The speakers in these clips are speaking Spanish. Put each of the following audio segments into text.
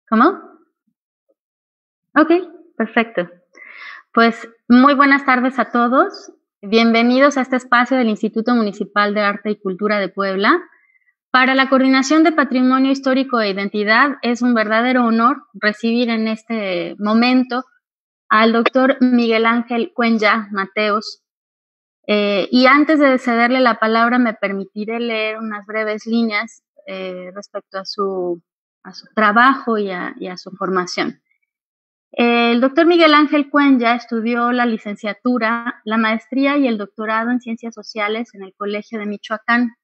¿Cómo? Ok, perfecto. Pues muy buenas tardes a todos. Bienvenidos a este espacio del Instituto Municipal de Arte y Cultura de Puebla. Para la Coordinación de Patrimonio Histórico e Identidad es un verdadero honor recibir en este momento al doctor Miguel Ángel Cuenya Mateos. Y antes de cederle la palabra, me permitiré leer unas breves líneas respecto a su trabajo y a su formación. El doctor Miguel Ángel Cuenya estudió la licenciatura, la maestría y el doctorado en Ciencias Sociales en el Colegio de Michoacán.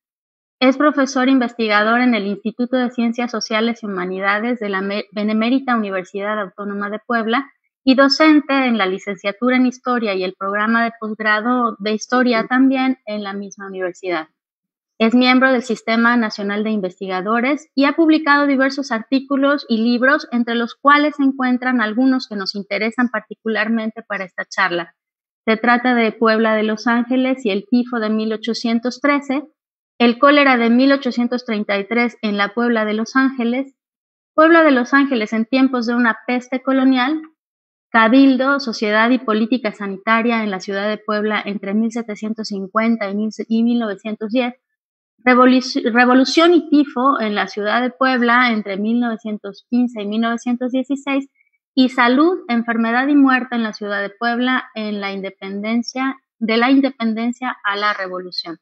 Es profesor investigador en el Instituto de Ciencias Sociales y Humanidades de la Benemérita Universidad Autónoma de Puebla y docente en la licenciatura en Historia y el programa de posgrado de Historia también en la misma universidad. Es miembro del Sistema Nacional de Investigadores y ha publicado diversos artículos y libros, entre los cuales se encuentran algunos que nos interesan particularmente para esta charla. Se trata de Puebla de Los Ángeles y el tifo de 1813, el cólera de 1833 en la Puebla de Los Ángeles en tiempos de una peste colonial, Cabildo, Sociedad y Política Sanitaria en la ciudad de Puebla entre 1750 y 1910, Revolución y tifo en la ciudad de Puebla entre 1915 y 1916 y Salud, Enfermedad y Muerte en la ciudad de Puebla en la independencia, de la independencia a la revolución.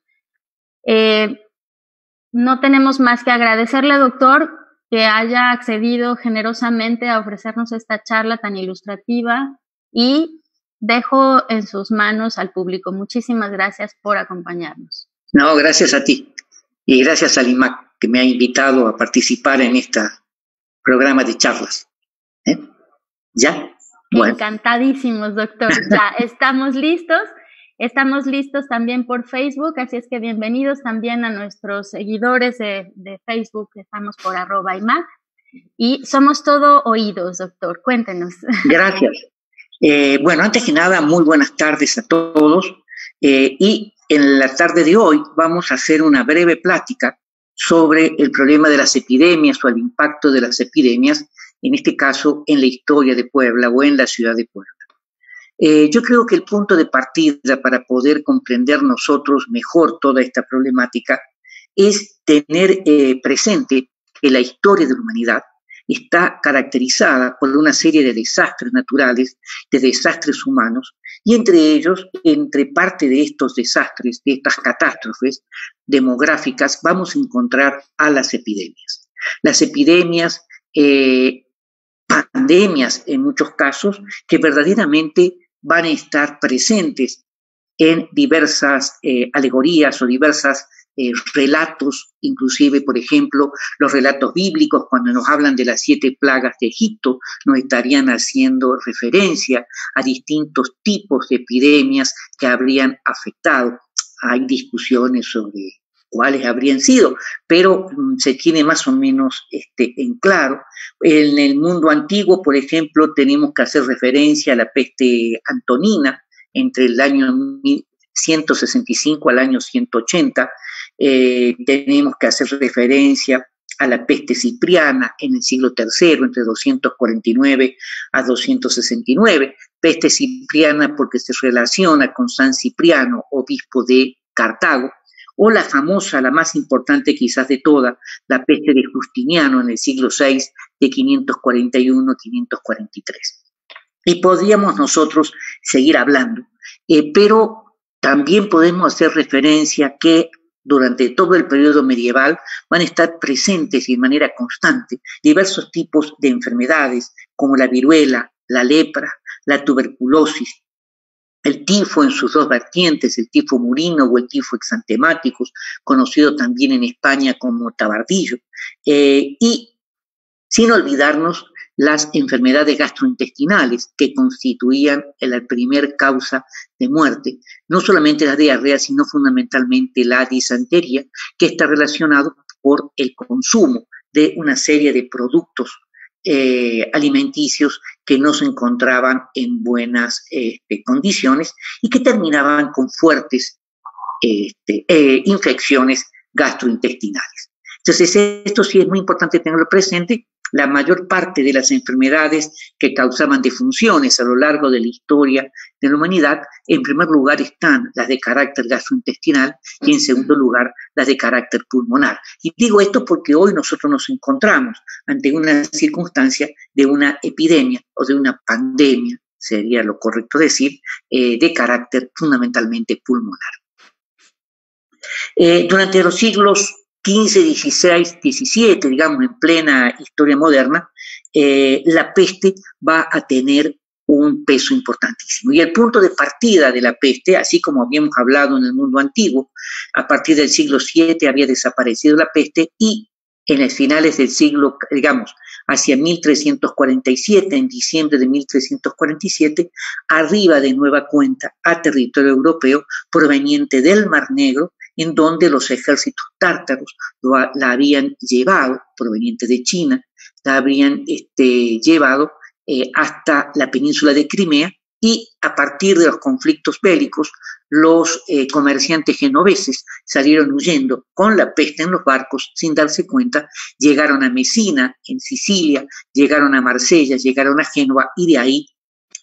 No tenemos más que agradecerle, doctor, que haya accedido generosamente a ofrecernos esta charla tan ilustrativa y dejo en sus manos al público. Muchísimas gracias por acompañarnos. No, gracias a ti. Y gracias al IMAC, que me ha invitado a participar en este programa de charlas. ¿Ya? Bueno. Encantadísimos, doctor. Ya estamos listos. Estamos listos también por Facebook, así es que bienvenidos también a nuestros seguidores de Facebook. Estamos por @IMAC. Y somos todo oídos, doctor. Cuéntenos. Gracias. Bueno, antes que nada, muy buenas tardes a todos. Y en la tarde de hoy vamos a hacer una breve plática sobre el problema de las epidemias o el impacto de las epidemias, en este caso en la historia de Puebla o en la ciudad de Puebla. Yo creo que el punto de partida para poder comprender nosotros mejor toda esta problemática es tener presente que la historia de la humanidad está caracterizada por una serie de desastres naturales, de desastres humanos, y entre ellos, entre parte de estos desastres, de estas catástrofes demográficas, vamos a encontrar a las epidemias. Las epidemias, pandemias en muchos casos, que verdaderamente van a estar presentes en diversas alegorías o diversas relatos, inclusive, por ejemplo, los relatos bíblicos, cuando nos hablan de las 7 plagas de Egipto, nos estarían haciendo referencia a distintos tipos de epidemias que habrían afectado. Hay discusiones sobre cuáles habrían sido, pero se tiene más o menos en claro. En el mundo antiguo, por ejemplo, tenemos que hacer referencia a la peste antonina entre el año 165 al año 180, tenemos que hacer referencia a la peste cipriana en el siglo III, entre 249 a 269, peste cipriana porque se relaciona con San Cipriano, obispo de Cartago, o la famosa, la más importante quizás de todas, la peste de Justiniano en el siglo VI, de 541 a 543. Y podríamos nosotros seguir hablando, pero también podemos hacer referencia que durante todo el periodo medieval van a estar presentes y de manera constante diversos tipos de enfermedades como la viruela, la lepra, la tuberculosis, el tifo en sus dos vertientes, el tifo murino o el tifo exantemáticos, conocido también en España como tabardillo, y sin olvidarnos las enfermedades gastrointestinales que constituían la primer causa de muerte, no solamente la diarrea, sino fundamentalmente la disentería, que está relacionado por el consumo de una serie de productos alimenticios que no se encontraban en buenas condiciones y que terminaban con fuertes infecciones gastrointestinales. Entonces, esto sí es muy importante tenerlo presente. La mayor parte de las enfermedades que causaban defunciones a lo largo de la historia de la humanidad, en primer lugar están las de carácter gastrointestinal y en segundo lugar las de carácter pulmonar. Y digo esto porque hoy nosotros nos encontramos ante una circunstancia de una epidemia o de una pandemia, sería lo correcto decir, de carácter fundamentalmente pulmonar. Durante los siglos XV, XVI, XVII, digamos, en plena historia moderna, la peste va a tener un peso importantísimo. Y el punto de partida de la peste, así como habíamos hablado en el mundo antiguo, a partir del siglo VII había desaparecido la peste y en los finales del siglo, digamos, hacia 1347, en diciembre de 1347, arriba de nueva cuenta a territorio europeo proveniente del Mar Negro, en donde los ejércitos tártaros la habían llevado, proveniente de China, la habrían llevado hasta la península de Crimea, y a partir de los conflictos bélicos, los comerciantes genoveses salieron huyendo con la peste en los barcos sin darse cuenta, llegaron a Mesina, en Sicilia, llegaron a Marsella, llegaron a Génova, y de ahí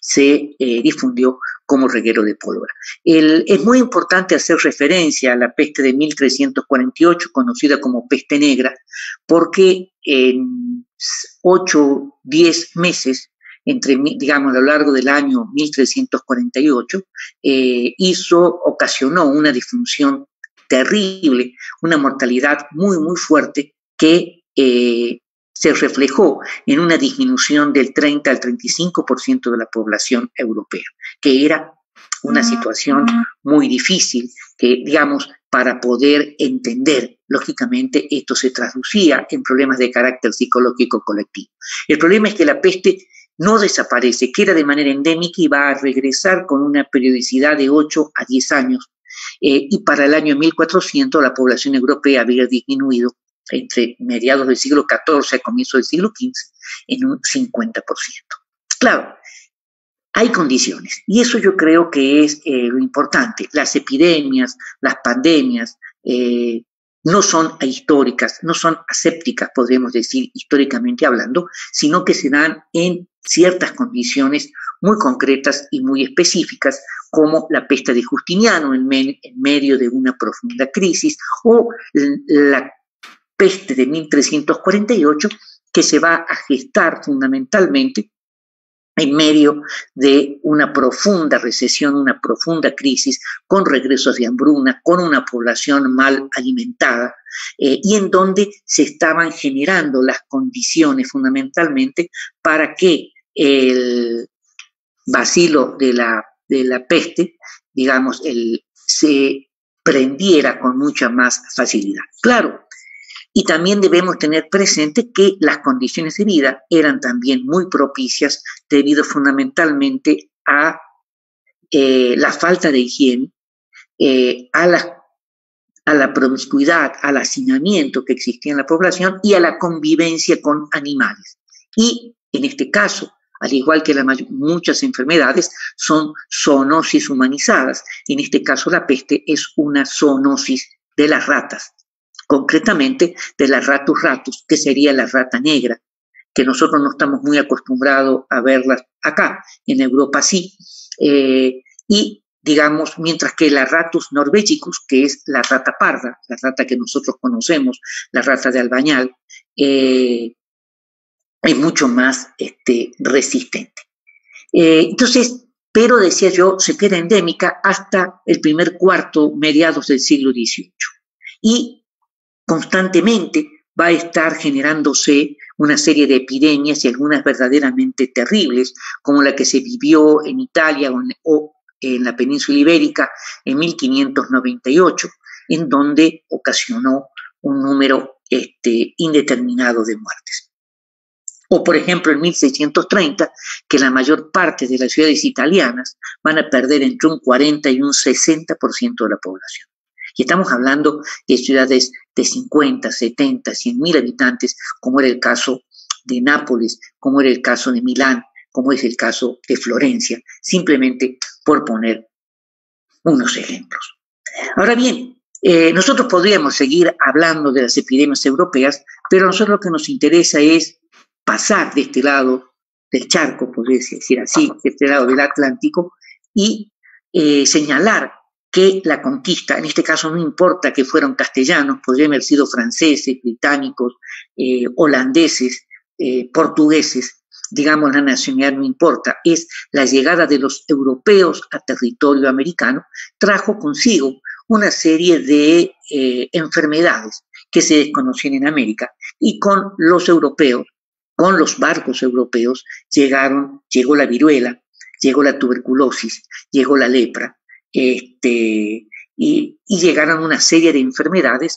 se difundió como reguero de pólvora. Es muy importante hacer referencia a la peste de 1348, conocida como peste negra, porque en 8, 10 meses, digamos, a lo largo del año 1348, ocasionó una disfunción terrible, una mortalidad muy, muy fuerte que se reflejó en una disminución del 30 al 35% de la población europea, que era una situación muy difícil, que, digamos, para poder entender, lógicamente, esto se traducía en problemas de carácter psicológico colectivo. El problema es que la peste no desaparece, queda de manera endémica y va a regresar con una periodicidad de 8 a 10 años, y para el año 1400 la población europea había disminuido entre mediados del siglo XIV y comienzo del siglo XV en un 50%. Claro, hay condiciones, y eso yo creo que es lo importante. Las epidemias, las pandemias, no son ahistóricas, no son asépticas, podríamos decir, históricamente hablando, sino que se dan en ciertas condiciones muy concretas y muy específicas, como la peste de Justiniano en medio de una profunda crisis, o la peste de 1348, que se va a gestar fundamentalmente en medio de una profunda recesión, una profunda crisis, con regresos de hambruna, con una población mal alimentada, y en donde se estaban generando las condiciones fundamentalmente para que el bacilo de la peste, digamos, se prendiera con mucha más facilidad. Claro, y también debemos tener presente que las condiciones de vida eran también muy propicias debido fundamentalmente a la falta de higiene, a la promiscuidad, al hacinamiento que existía en la población y a la convivencia con animales. Y en este caso, al igual que muchas enfermedades, son zoonosis humanizadas. En este caso, la peste es una zoonosis de las ratas, concretamente de la ratus ratus, que sería la rata negra, que nosotros no estamos muy acostumbrados a verlas acá, en Europa sí, y digamos, mientras que la ratus norvegicus, que es la rata parda, la rata que nosotros conocemos, la rata de Albañal, es mucho más resistente. Entonces, pero decía yo, se queda endémica hasta el primer cuarto, mediados del siglo XVIII. Y constantemente va a estar generándose una serie de epidemias, y algunas verdaderamente terribles, como la que se vivió en Italia o en la península ibérica en 1598, en donde ocasionó un número indeterminado de muertes. O, por ejemplo, en 1630, que la mayor parte de las ciudades italianas van a perder entre un 40 y un 60% de la población. Y estamos hablando de ciudades de 50, 70, 100.000 habitantes, como era el caso de Nápoles, como era el caso de Milán, como es el caso de Florencia, simplemente por poner unos ejemplos. Ahora bien, nosotros podríamos seguir hablando de las epidemias europeas, pero a nosotros lo que nos interesa es pasar de este lado del charco, podría decir así, de este lado del Atlántico, y señalar que la conquista, en este caso no importa que fueran castellanos, podrían haber sido franceses, británicos, holandeses, portugueses, digamos la nacionalidad no importa, es la llegada de los europeos a territorio americano, trajo consigo una serie de enfermedades que se desconocían en América, y con los europeos, con los barcos europeos, llegó la viruela, llegó la tuberculosis, llegó la lepra, y llegaron una serie de enfermedades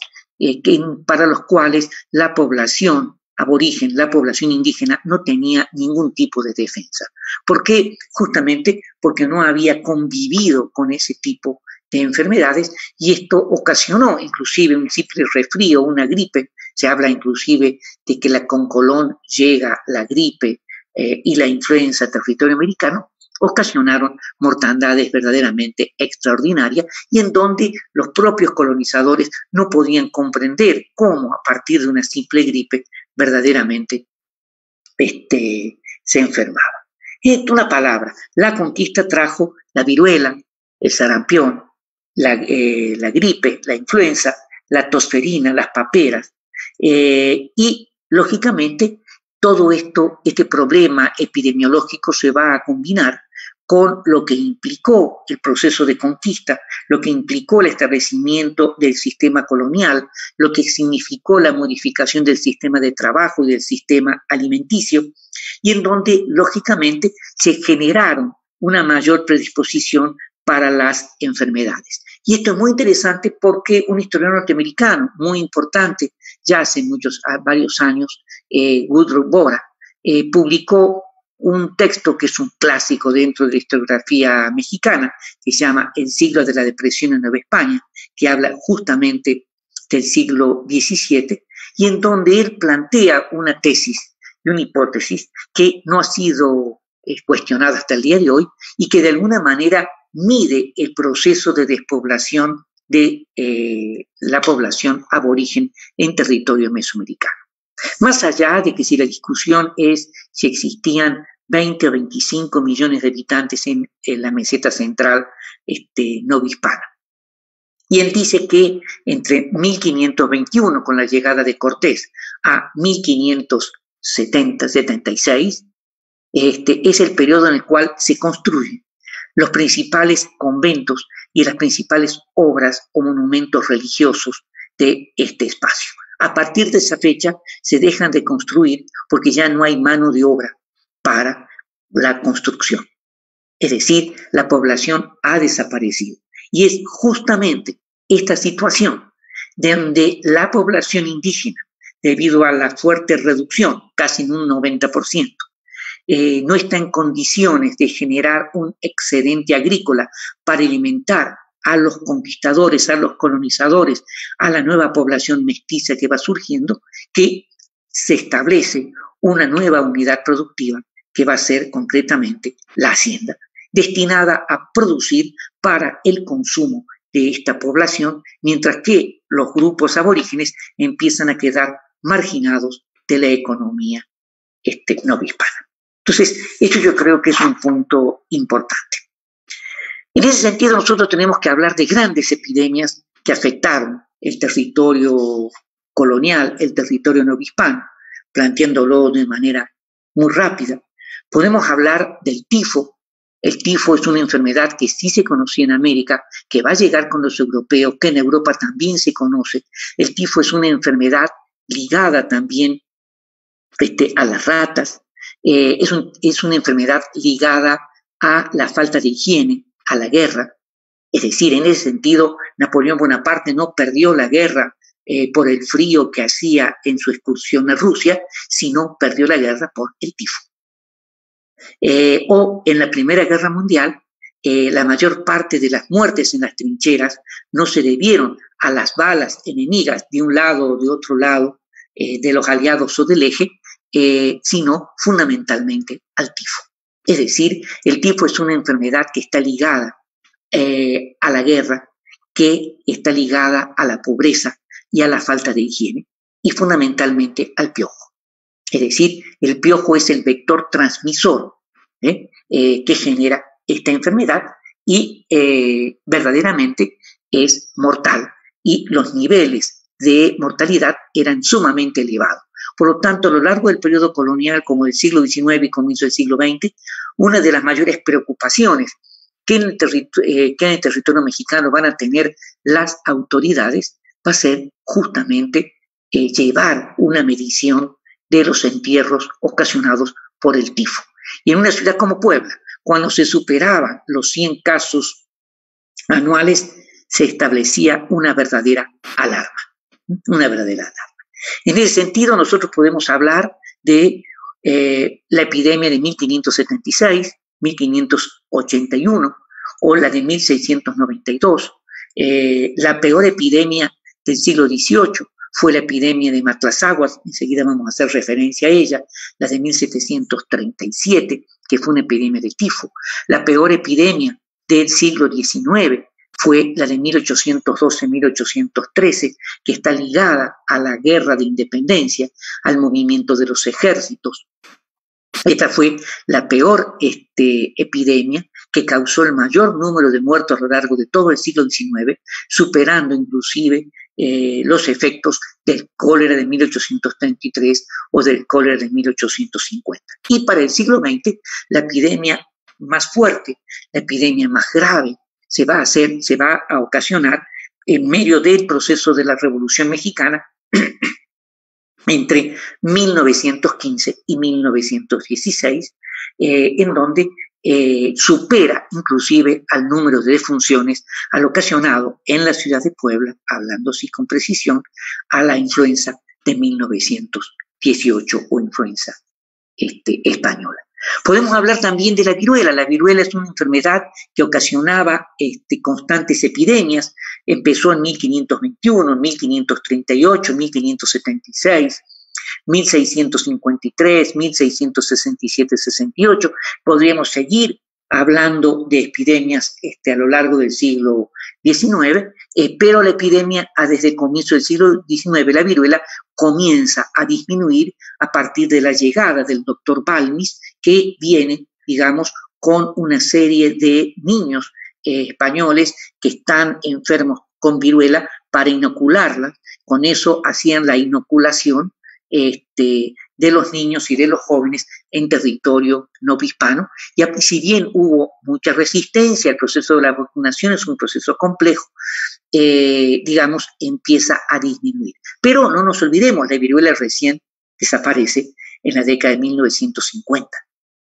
para los cuales la población aborigen, la población indígena, no tenía ningún tipo de defensa. ¿Por qué? Justamente porque no había convivido con ese tipo de enfermedades, y esto ocasionó inclusive un simple resfrío, una gripe. Se habla inclusive de que con Colón llega la gripe y la influenza a territorio americano, ocasionaron mortandades verdaderamente extraordinarias, y en donde los propios colonizadores no podían comprender cómo a partir de una simple gripe verdaderamente se enfermaba. En una palabra, la conquista trajo la viruela, el sarampión, la gripe, la influenza, la tosferina, las paperas, y lógicamente todo este problema epidemiológico se va a combinar con lo que implicó el proceso de conquista, lo que implicó el establecimiento del sistema colonial, lo que significó la modificación del sistema de trabajo y del sistema alimenticio, y en donde lógicamente se generaron una mayor predisposición para las enfermedades. Y esto es muy interesante porque un historiador norteamericano muy importante, ya hace varios años, Woodrow Bora, publicó un texto que es un clásico dentro de la historiografía mexicana, que se llama El siglo de la depresión en Nueva España, que habla justamente del siglo XVII, y en donde él plantea una tesis y una hipótesis que no ha sido cuestionada hasta el día de hoy, y que de alguna manera mide el proceso de despoblación de la población aborigen en territorio mesoamericano. Más allá de que si la discusión es si existían 20 o 25 millones de habitantes en la meseta central novohispana. Y él dice que entre 1521, con la llegada de Cortés, a 1576, es el periodo en el cual se construyen los principales conventos y las principales obras o monumentos religiosos de este espacio. A partir de esa fecha se dejan de construir porque ya no hay mano de obra para la construcción. Es decir, la población ha desaparecido. Y es justamente esta situación donde la población indígena, debido a la fuerte reducción, casi en un 90%, no está en condiciones de generar un excedente agrícola para alimentar a los conquistadores, a los colonizadores, a la nueva población mestiza que va surgiendo, que se establece una nueva unidad productiva que va a ser concretamente la hacienda, destinada a producir para el consumo de esta población, mientras que los grupos aborígenes empiezan a quedar marginados de la economía novohispana. Entonces, esto yo creo que es un punto importante. En ese sentido, nosotros tenemos que hablar de grandes epidemias que afectaron el territorio colonial, el territorio novohispano, planteándolo de manera muy rápida. Podemos hablar del tifo. El tifo es una enfermedad que sí se conocía en América, que va a llegar con los europeos, que en Europa también se conoce. El tifo es una enfermedad ligada también a las ratas. Es una enfermedad ligada a la falta de higiene, a la guerra. Es decir, en ese sentido, Napoleón Bonaparte no perdió la guerra por el frío que hacía en su excursión a Rusia, sino perdió la guerra por el tifo. O en la Primera Guerra Mundial, la mayor parte de las muertes en las trincheras no se debieron a las balas enemigas de un lado o de otro lado de los aliados o del eje, sino fundamentalmente al tifo. Es decir, el tifo es una enfermedad que está ligada a la guerra, que está ligada a la pobreza y a la falta de higiene, y fundamentalmente al piojo. Es decir, el piojo es el vector transmisor que genera esta enfermedad y verdaderamente es mortal, y los niveles de mortalidad eran sumamente elevados. Por lo tanto, a lo largo del periodo colonial, como del siglo XIX y comienzo del siglo XX, una de las mayores preocupaciones que en el territorio mexicano van a tener las autoridades va a ser justamente llevar una medición de los entierros ocasionados por el tifo. Y en una ciudad como Puebla, cuando se superaban los 100 casos anuales, se establecía una verdadera alarma. En ese sentido, nosotros podemos hablar de la epidemia de 1576, 1581 o la de 1692. La peor epidemia del siglo XVIII fue la epidemia de Matlazáhuatl, enseguida vamos a hacer referencia a ella, la de 1737, que fue una epidemia de tifo. La peor epidemia del siglo XIX fue la de 1812-1813, que está ligada a la guerra de independencia, al movimiento de los ejércitos. Esta fue la peor epidemia que causó el mayor número de muertos a lo largo de todo el siglo XIX, superando inclusive los efectos del cólera de 1833 o del cólera de 1850. Y para el siglo XX, la epidemia más fuerte, la epidemia más grave, se va a ocasionar en medio del proceso de la Revolución Mexicana entre 1915 y 1916, en donde supera inclusive al número de defunciones al ocasionado en la ciudad de Puebla, hablando así con precisión, a la influenza de 1918 o influenza española. Podemos hablar también de la viruela. La viruela es una enfermedad que ocasionaba constantes epidemias. Empezó en 1521, 1538, 1576, 1653, 1667-68. Podríamos seguir hablando de epidemias a lo largo del siglo XIX, pero la epidemia desde el comienzo del siglo XIX, la viruela, comienza a disminuir a partir de la llegada del doctor Balmis, que viene, digamos, con una serie de niños españoles que están enfermos con viruela para inocularlas. Con eso hacían la inoculación de los niños y de los jóvenes en territorio novohispano. Y si bien hubo mucha resistencia, el proceso de la vacunación es un proceso complejo, digamos, empieza a disminuir. Pero no nos olvidemos, la viruela recién desaparece en la década de 1950.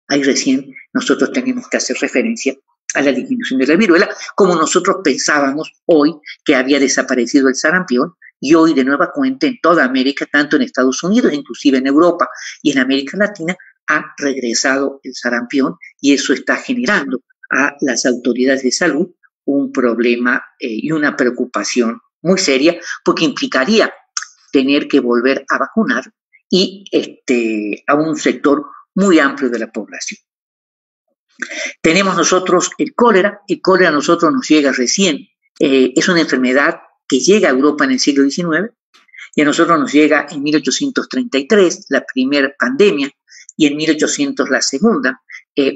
Ahí recién nosotros tenemos que hacer referencia a la disminución de la viruela, como nosotros pensábamos hoy que había desaparecido el sarampión, y hoy de nueva cuenta en toda América, tanto en Estados Unidos, inclusive en Europa y en América Latina, ha regresado el sarampión, y eso está generando a las autoridades de salud un problema y una preocupación muy seria, porque implicaría tener que volver a vacunar y a un sector muy amplio de la población. Tenemos nosotros el cólera a nosotros nos llega recién, es una enfermedad que llega a Europa en el siglo XIX, y a nosotros nos llega en 1833, la primera pandemia, y en 1800 la segunda.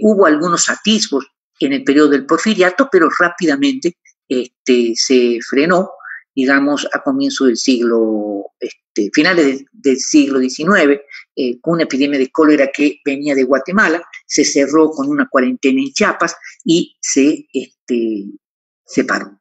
Hubo algunos atisbos en el periodo del Porfiriato, pero rápidamente se frenó, digamos, a comienzo del siglo, finales del siglo XIX, con una epidemia de cólera que venía de Guatemala, se cerró con una cuarentena en Chiapas y se paró.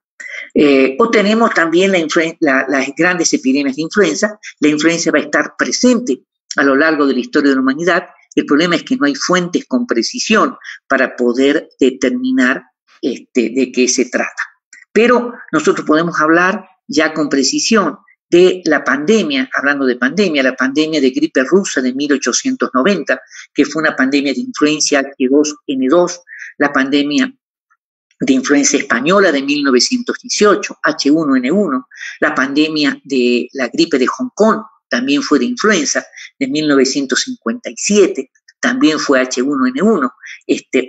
O tenemos también las grandes epidemias de influenza. La influenza va a estar presente a lo largo de la historia de la humanidad. El problema es que no hay fuentes con precisión para poder determinar de qué se trata. Pero nosotros podemos hablar ya con precisión de la pandemia, hablando de pandemia, la pandemia de gripe rusa de 1890, que fue una pandemia de influencia H2N2, la pandemia de influenza española de 1918, H1N1, la pandemia de la gripe de Hong Kong también fue de influenza de 1957, también fue H1N1,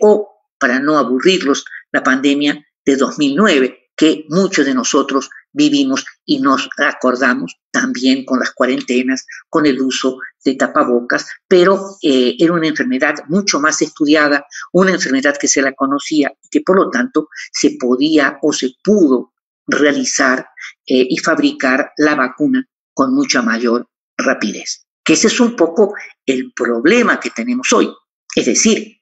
o, para no aburrirlos, la pandemia de 2009, que muchos de nosotros vivimos y nos acordamos también con las cuarentenas, con el uso de tapabocas, pero era una enfermedad mucho más estudiada, una enfermedad que se la conocía y que por lo tanto se podía o se pudo realizar y fabricar la vacuna con mucha mayor rapidez. Que ese es un poco el problema que tenemos hoy. Es decir,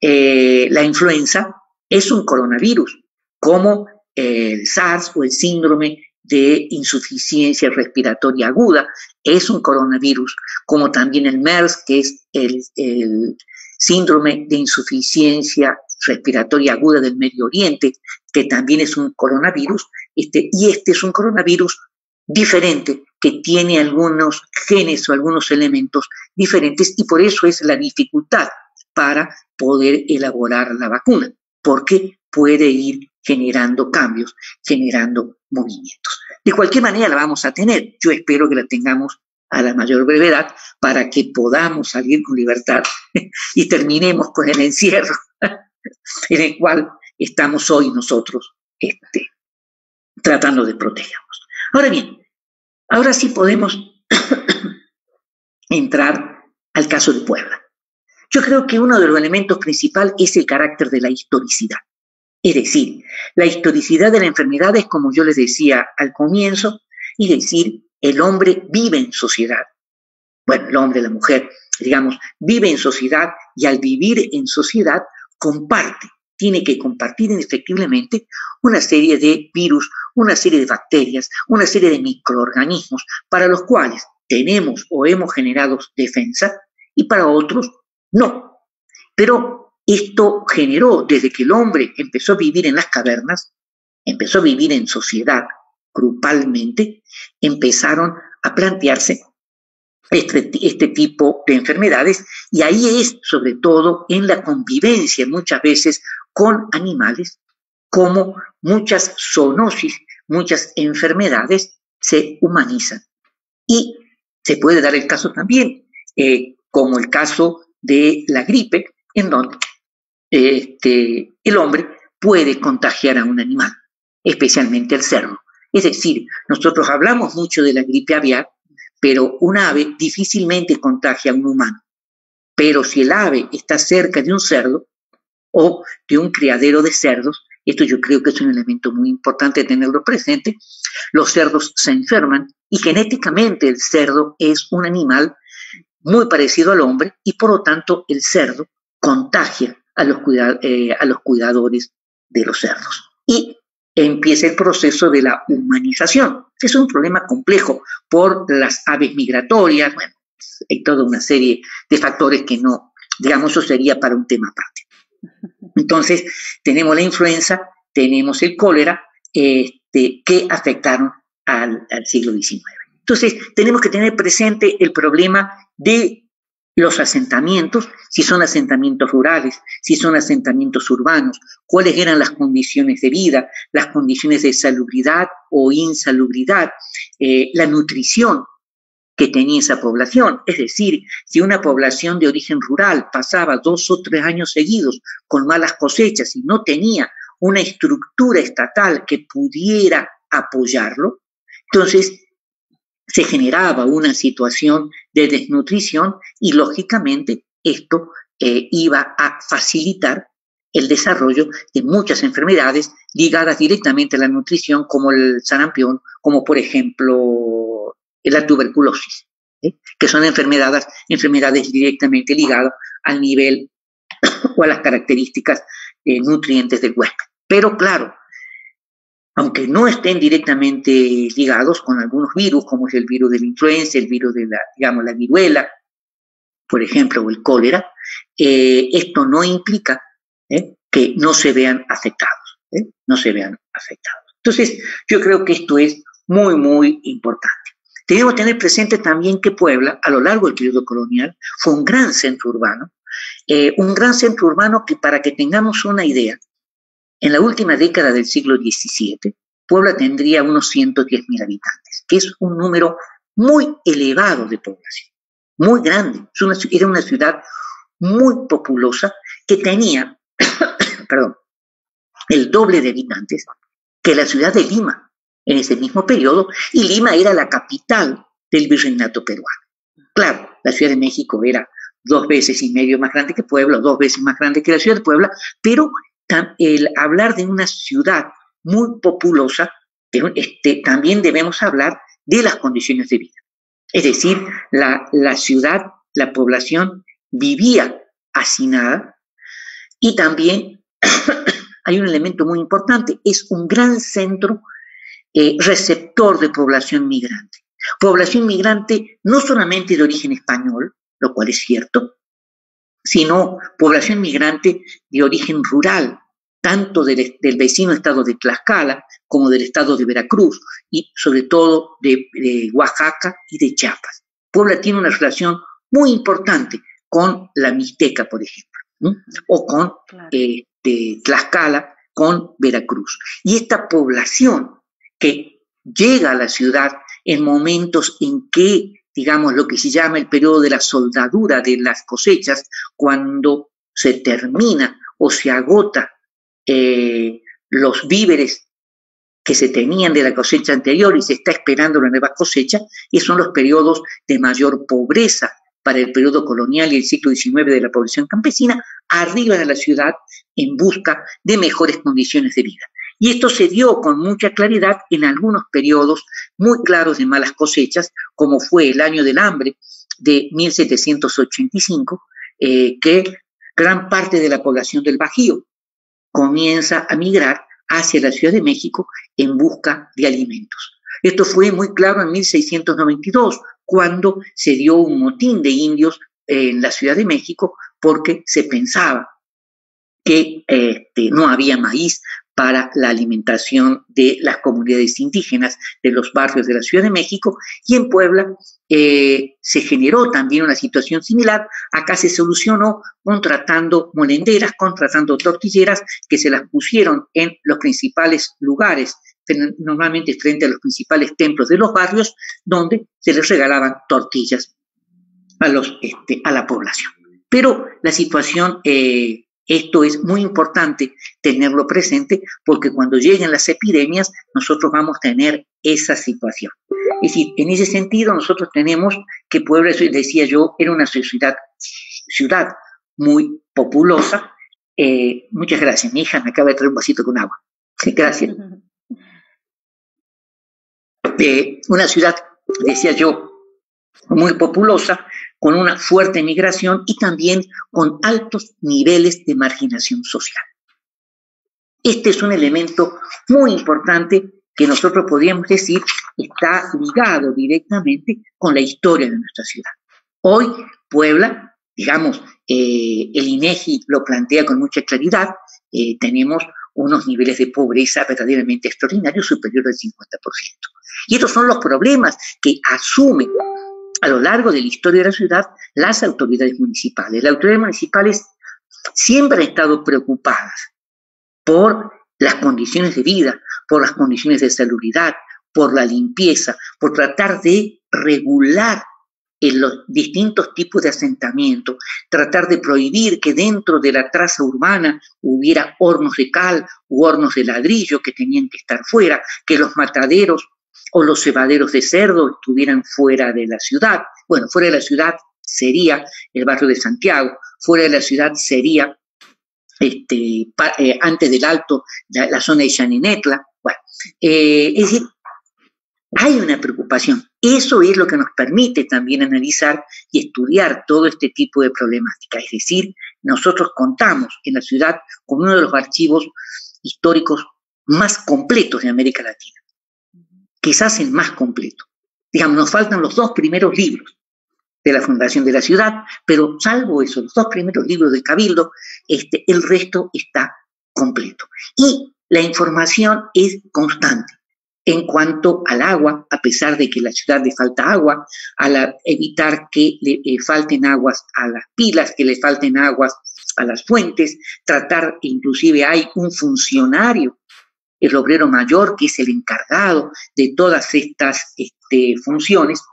la influenza es un coronavirus, como el SARS o el síndrome de insuficiencia respiratoria aguda es un coronavirus, como también el MERS, que es el síndrome de insuficiencia respiratoria aguda del Medio Oriente, que también es un coronavirus, y este es un coronavirus diferente, que tiene algunos genes o algunos elementos diferentes, y por eso es la dificultad para poder elaborar la vacuna, porque puede ir generando cambios, generando movimientos. De cualquier manera la vamos a tener. Yo espero que la tengamos a la mayor brevedad para que podamos salir con libertad y terminemos con el encierro en el cual estamos hoy nosotros tratando de protegernos. Ahora bien, ahora sí podemos entrar al caso de Puebla. Yo creo que uno de los elementos principales es el carácter de la historicidad. Es decir, la historicidad de la enfermedad es, como yo les decía al comienzo, es decir, el hombre vive en sociedad. Bueno, el hombre, la mujer, digamos, vive en sociedad y al vivir en sociedad comparte, tiene que compartir indefectiblemente una serie de virus, una serie de bacterias, una serie de microorganismos para los cuales tenemos o hemos generado defensa y para otros no. Pero esto generó, desde que el hombre empezó a vivir en las cavernas, empezó a vivir en sociedad grupalmente, empezaron a plantearse este tipo de enfermedades, y ahí es sobre todo en la convivencia muchas veces con animales, como muchas zoonosis, muchas enfermedades se humanizan. Y se puede dar el caso también, como el caso de la gripe, en donde el hombre puede contagiar a un animal, especialmente el cerdo. Es decir, nosotros hablamos mucho de la gripe aviar, pero un ave difícilmente contagia a un humano. Pero si el ave está cerca de un cerdo o de un criadero de cerdos, esto yo creo que es un elemento muy importante tenerlo presente, los cerdos se enferman y genéticamente el cerdo es un animal muy parecido al hombre y por lo tanto el cerdo contagia a los cuidadores de los cerdos. Y empieza el proceso de la humanización. Es un problema complejo por las aves migratorias, bueno, hay toda una serie de factores que no, digamos, eso sería para un tema aparte. Entonces, tenemos la influenza, tenemos el cólera, que afectaron al siglo XIX. Entonces, tenemos que tener presente el problema de los asentamientos, si son asentamientos rurales, si son asentamientos urbanos, cuáles eran las condiciones de vida, las condiciones de salubridad o insalubridad, la nutrición que tenía esa población. Es decir, si una población de origen rural pasaba 2 o 3 años seguidos con malas cosechas y no tenía una estructura estatal que pudiera apoyarlo, entonces se generaba una situación de desnutrición y lógicamente esto iba a facilitar el desarrollo de muchas enfermedades ligadas directamente a la nutrición, como el sarampión, como por ejemplo la tuberculosis, que son enfermedades directamente ligadas al nivel o a las características nutrientes del huésped. Pero claro, aunque no estén directamente ligados con algunos virus, como es el virus de la influenza, el virus de la viruela, por ejemplo, o el cólera, esto no implica que no se vean afectados, no se vean afectados. Entonces, yo creo que esto es muy, muy importante. Tenemos que tener presente también que Puebla, a lo largo del periodo colonial, fue un gran centro urbano que, para que tengamos una idea, en la última década del siglo XVII, Puebla tendría unos 110.000 habitantes, que es un número muy elevado de población, muy grande. Era una ciudad muy populosa que tenía el doble de habitantes que la ciudad de Lima en ese mismo periodo, y Lima era la capital del virreinato peruano. Claro, la Ciudad de México era 2,5 veces más grande que Puebla, 2 veces más grande que la ciudad de Puebla, pero el hablar de una ciudad muy populosa, también debemos hablar de las condiciones de vida. Es decir, la ciudad, la población vivía hacinada, y también hay un elemento muy importante, es un gran centro receptor de población migrante. Población migrante no solamente de origen español, lo cual es cierto, sino población migrante de origen rural, tanto del vecino estado de Tlaxcala como del estado de Veracruz y sobre todo de Oaxaca y de Chiapas. Puebla tiene una relación muy importante con la Mixteca, por ejemplo, ¿no? O con de Tlaxcala, con Veracruz. Y esta población que llega a la ciudad en momentos en que, digamos, lo que se llama el periodo de la soldadura de las cosechas, cuando se termina o se agota los víveres que se tenían de la cosecha anterior y se está esperando la nueva cosecha, y son los periodos de mayor pobreza para el periodo colonial y el siglo XIX de la población campesina, arriban a la ciudad en busca de mejores condiciones de vida. Y esto se dio con mucha claridad en algunos periodos muy claros de malas cosechas, como fue el año del hambre de 1785, que gran parte de la población del Bajío comienza a migrar hacia la Ciudad de México en busca de alimentos. Esto fue muy claro en 1692, cuando se dio un motín de indios en la Ciudad de México porque se pensaba que no había maíz para la alimentación de las comunidades indígenas de los barrios de la Ciudad de México, y en Puebla se generó también una situación similar. Acá se solucionó contratando molenderas, contratando tortilleras que se las pusieron en los principales lugares, normalmente frente a los principales templos de los barrios, donde se les regalaban tortillas a la población. Pero la situación, esto es muy importante tenerlo presente, porque cuando lleguen las epidemias nosotros vamos a tener esa situación. Es decir, en ese sentido nosotros tenemos que Puebla, decía yo, era una ciudad muy populosa. Muchas gracias, mi hija me acaba de traer un vasito con agua. Gracias. Una ciudad, decía yo, muy populosa, con una fuerte migración y también con altos niveles de marginación social. Este es un elemento muy importante que nosotros podríamos decir está ligado directamente con la historia de nuestra ciudad. Hoy, Puebla, digamos, el INEGI lo plantea con mucha claridad, tenemos unos niveles de pobreza verdaderamente extraordinarios, superiores al 50%. Y estos son los problemas que asumen a lo largo de la historia de la ciudad las autoridades municipales. Las autoridades municipales siempre han estado preocupadas por las condiciones de vida, por las condiciones de salubridad, por la limpieza, por tratar de regular en los distintos tipos de asentamiento, tratar de prohibir que dentro de la traza urbana hubiera hornos de cal u hornos de ladrillo que tenían que estar fuera, que los mataderos o los cebaderos de cerdo estuvieran fuera de la ciudad. Bueno, fuera de la ciudad sería el barrio de Santiago, fuera de la ciudad sería antes del Alto, la zona de Xaninetla. Bueno, es decir, hay una preocupación. Eso es lo que nos permite también analizar y estudiar todo este tipo de problemática. Es decir, nosotros contamos en la ciudad con uno de los archivos históricos más completos de América Latina. Quizás el más completo. Digamos, nos faltan los 2 primeros libros de la fundación de la ciudad, pero salvo eso, los 2 primeros libros del Cabildo, el resto está completo. Y la información es constante en cuanto al agua, a pesar de que a la ciudad le falta agua, evitar que le falten aguas a las pilas, que le falten aguas a las fuentes, tratar, inclusive hay un funcionario, el obrero mayor, que es el encargado de todas estas funciones,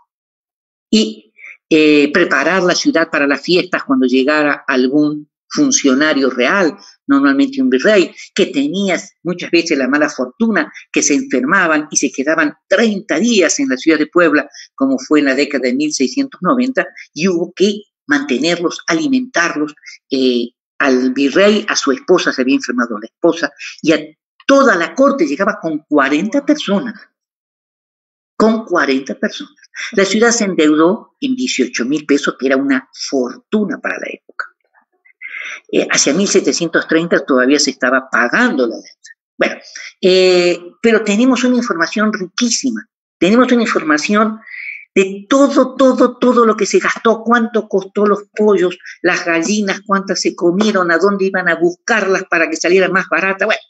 y preparar la ciudad para las fiestas cuando llegara algún funcionario real, normalmente un virrey, que tenía muchas veces la mala fortuna que se enfermaban y se quedaban 30 días en la ciudad de Puebla, como fue en la década de 1690, y hubo que mantenerlos, alimentarlos. Al virrey, a su esposa se había enfermado la esposa, y a toda la corte llegaba con 40 personas. Con 40 personas. La ciudad se endeudó en 18,000 pesos, que era una fortuna para la época. Hacia 1730 todavía se estaba pagando la deuda. Bueno, pero tenemos una información riquísima. Tenemos una información de todo lo que se gastó, cuánto costó los pollos, las gallinas, cuántas se comieron, a dónde iban a buscarlas para que salieran más baratas. Bueno,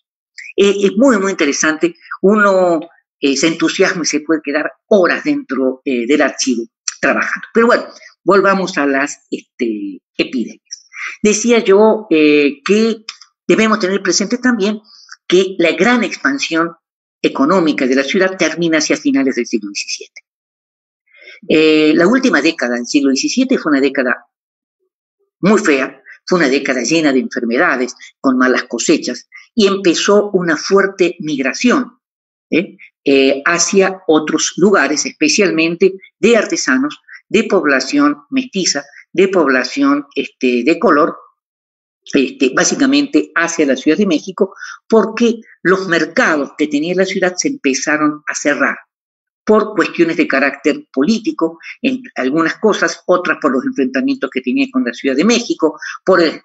es muy, muy interesante. Uno se entusiasma y se puede quedar horas dentro del archivo trabajando. Pero bueno, volvamos a las epidemias. Decía yo que debemos tener presente también que la gran expansión económica de la ciudad termina hacia finales del siglo XVII. La última década del siglo XVII fue una década muy fea, fue una década llena de enfermedades, con malas cosechas, y empezó una fuerte migración hacia otros lugares, especialmente de artesanos, de población mestiza, de población de color, básicamente hacia la Ciudad de México, porque los mercados que tenía la ciudad se empezaron a cerrar por cuestiones de carácter político, en algunas cosas, otras por los enfrentamientos que tenía con la Ciudad de México, por el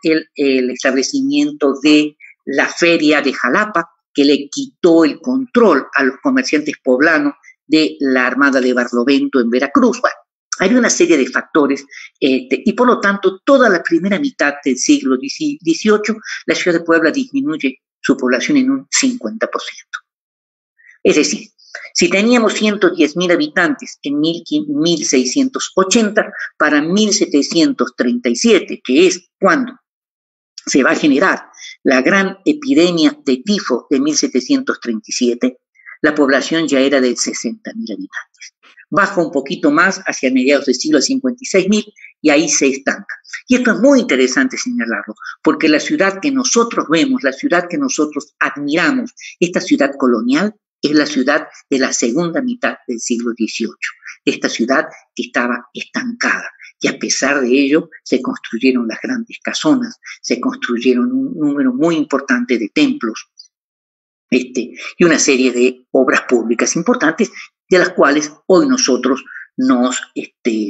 establecimiento de la feria de Jalapa, que le quitó el control a los comerciantes poblanos de la Armada de Barlovento en Veracruz. Bueno, hay una serie de factores y por lo tanto toda la primera mitad del siglo XVIII la ciudad de Puebla disminuye su población en un 50%. Es decir, si teníamos 110,000 habitantes en 1680, para 1737, que es cuando se va a generar la gran epidemia de tifo de 1737, la población ya era de 60,000 habitantes. Baja un poquito más hacia mediados del siglo 56,000 y ahí se estanca. Y esto es muy interesante señalarlo, porque la ciudad que nosotros vemos, la ciudad que nosotros admiramos, esta ciudad colonial, es la ciudad de la segunda mitad del siglo XVIII. Esta ciudad que estaba estancada. Y a pesar de ello, se construyeron las grandes casonas, se construyeron un número muy importante de templos, y una serie de obras públicas importantes, de las cuales hoy nosotros nos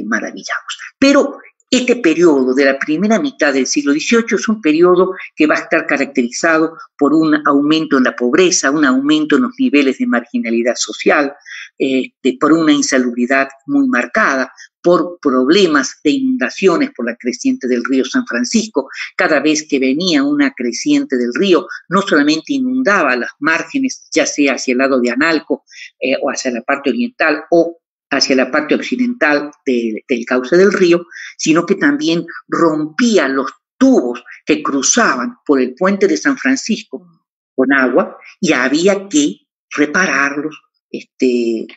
maravillamos. Pero este periodo de la primera mitad del siglo XVIII es un periodo que va a estar caracterizado por un aumento en la pobreza, un aumento en los niveles de marginalidad social, por una insalubridad muy marcada, por problemas de inundaciones por la creciente del río San Francisco. Cada vez que venía una creciente del río, no solamente inundaba las márgenes, ya sea hacia el lado de Analco o hacia la parte oriental o hacia la parte occidental del cauce del río, sino que también rompía los tubos que cruzaban por el puente de San Francisco con agua y había que repararlos,